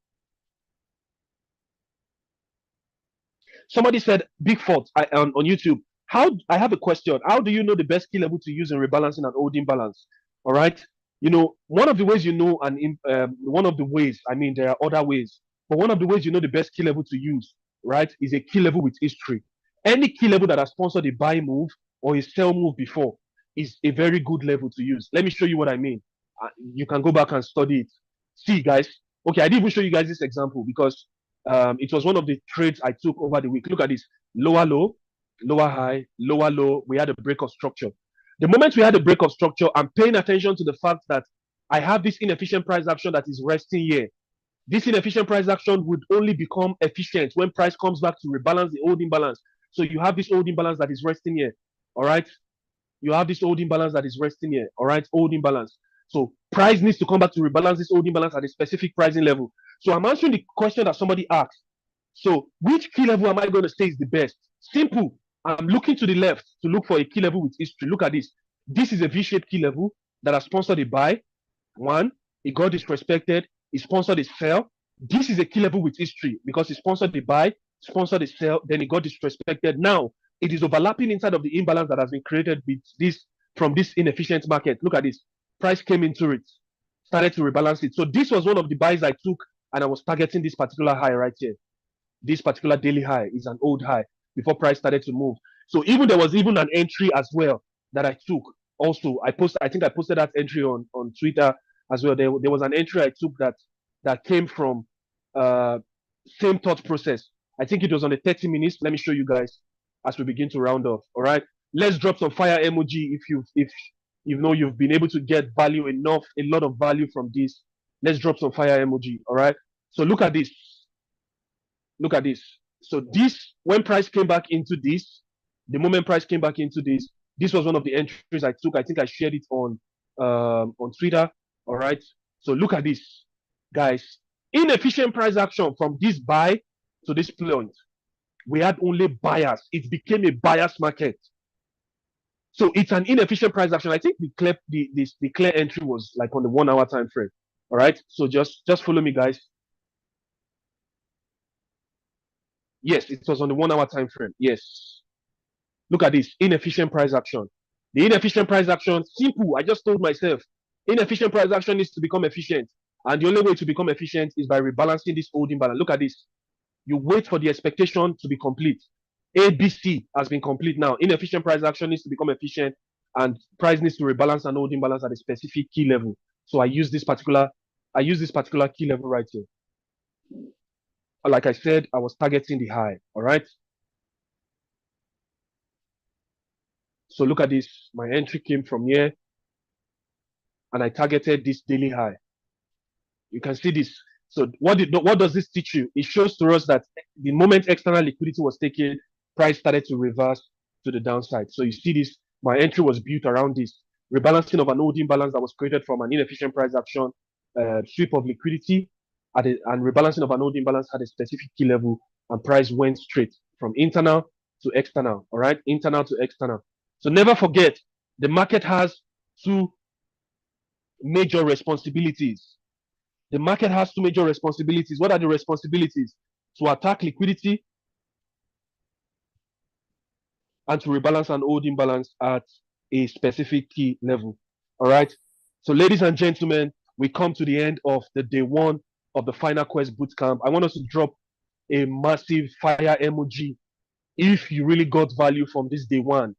Somebody said, Big Fault on YouTube. I have a question. How do you know the best key level to use in rebalancing and holding balance? All right. One of the ways one of the ways, I mean, there are other ways, but one of the ways you know the best key level to use, right, is a key level with history. Any key level that has sponsored a buy move or a sell move before is a very good level to use. Let me show you what I mean. You can go back and study it. See, guys. Okay, I didn't even show you guys this example because it was one of the trades I took over the week. Look at this: lower low, lower high, lower low. We had a break of structure. The moment we had a break of structure, I'm paying attention to the fact that I have this inefficient price action that is resting here. This inefficient price action would only become efficient when price comes back to rebalance the holding balance. So you have this holding balance that is resting here. All right. You have this holding balance that is resting here. All right. Holding balance. So price needs to come back to rebalance this holding balance at a specific pricing level. So I'm answering the question that somebody asked. So which key level am I going to say is the best? Simple. I'm looking to the left to look for a key level with history. Look at this. This is a V-shaped key level that has sponsored a buy. One, it got disrespected. It sponsored a sell. This is a key level with history because it sponsored the buy, sponsored the sell, then it got disrespected. Now it is overlapping inside of the imbalance that has been created with this from this inefficient market. Look at this. Price came into it, started to rebalance it. So this was one of the buys I took, and I was targeting this particular high right here. This particular daily high is an old high before price started to move. So there was even an entry as well that I took. Also, I think I posted that entry on Twitter as well. There was an entry I took that came from same thought process. I think it was on the 30 minutes. Let me show you guys as we begin to round off. All right. Let's drop some fire emoji if you've been able to get a lot of value from this. Let's drop some fire emoji. All right. So look at this. Look at this. So when price came back into this, the moment price came back into this was one of the entries I took. I think I shared it on Twitter. All right. So look at this, guys. Inefficient price action from this buy to this point. We had only buyers. It became a buyer's market. So it's an inefficient price action. I think the clear entry was like on the 1 hour time frame. All right. So just follow me, guys. Yes, it was on the 1 hour time frame. Yes. Look at this inefficient price action. The inefficient price action, simple. I just told myself, inefficient price action needs to become efficient. And the only way to become efficient is by rebalancing this holding balance. Look at this. You wait for the expectation to be complete. ABC has been complete now. Inefficient price action needs to become efficient, and price needs to rebalance and holding balance at a specific key level. So I use this particular key level right here. Like I said, I was targeting the high. All right. So look at this. My entry came from here, and I targeted this daily high. You can see this. So what does this teach you? It shows to us that the moment external liquidity was taken, price started to reverse to the downside. So you see this. My entry was built around this rebalancing of an holding balance that was created from an inefficient price action, sweep of liquidity, and rebalancing of an holding balance at a specific key level, and price went straight from internal to external. All right, internal to external. So never forget, the market has two major responsibilities. The market has two major responsibilities. What are the responsibilities? To attack liquidity and to rebalance an holding balance at a specific key level. All right. So, ladies and gentlemen, we come to the end of the day one of the Final Quest Bootcamp. I want us to drop a massive fire emoji if you really got value from this day one.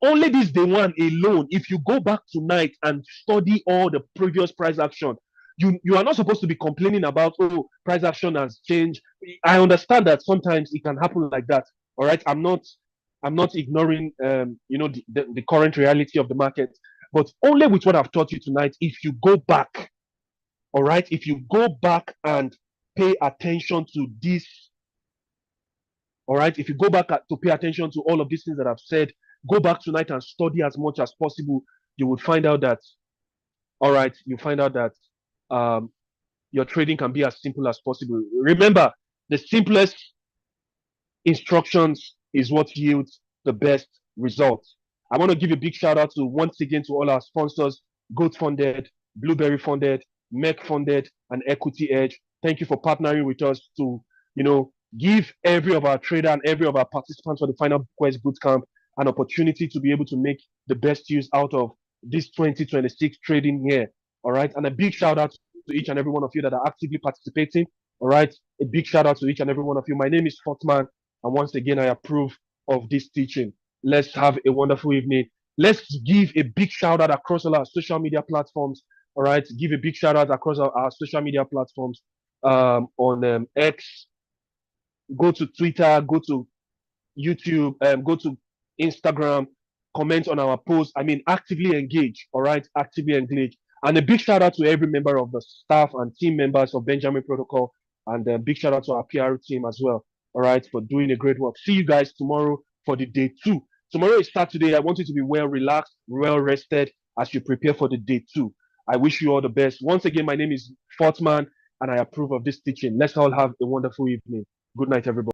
Only this day one alone, if you go back tonight and study all the previous price action, you are not supposed to be complaining about, oh, price action has changed. I understand that sometimes it can happen like that. All right. I'm not ignoring the current reality of the market, but only with what I've taught you tonight, if you go back, all right, if you go back and pay attention to this, all right, if you go back to pay attention to all of these things that I've said, go back tonight and study as much as possible, you would find out that, all right, you find out that your trading can be as simple as possible. Remember, the simplest instructions is what yields the best results. I want to give a big shout out once again to all our sponsors: Goat Funded, Blueberry Funded, Mech Funded, and Equity Edge. Thank you for partnering with us to give every of our trader and every of our participants for the Final Quest Bootcamp an opportunity to be able to make the best use out of this 2026 trading year. All right. And a big shout out to each and every one of you that are actively participating. All right. A big shout out to each and every one of you. My name is Fortman. And once again, I approve of this teaching. Let's have a wonderful evening. Let's give a big shout out across all our social media platforms. All right. Give a big shout out across our social media platforms on X. Go to Twitter, go to YouTube, go to Instagram, comment on our posts. I mean, actively engage. All right, actively engage. And a big shout out to every member of the staff and team members of Benjamin Protocol, and a big shout out to our PR team as well. All right, for doing a great work. See you guys tomorrow for the day 2. Tomorrow is Saturday. I want you to be well relaxed, well rested as you prepare for the day 2. I wish you all the best. Once again, my name is Fortman, and I approve of this teaching. Let's all have a wonderful evening. Good night, everybody.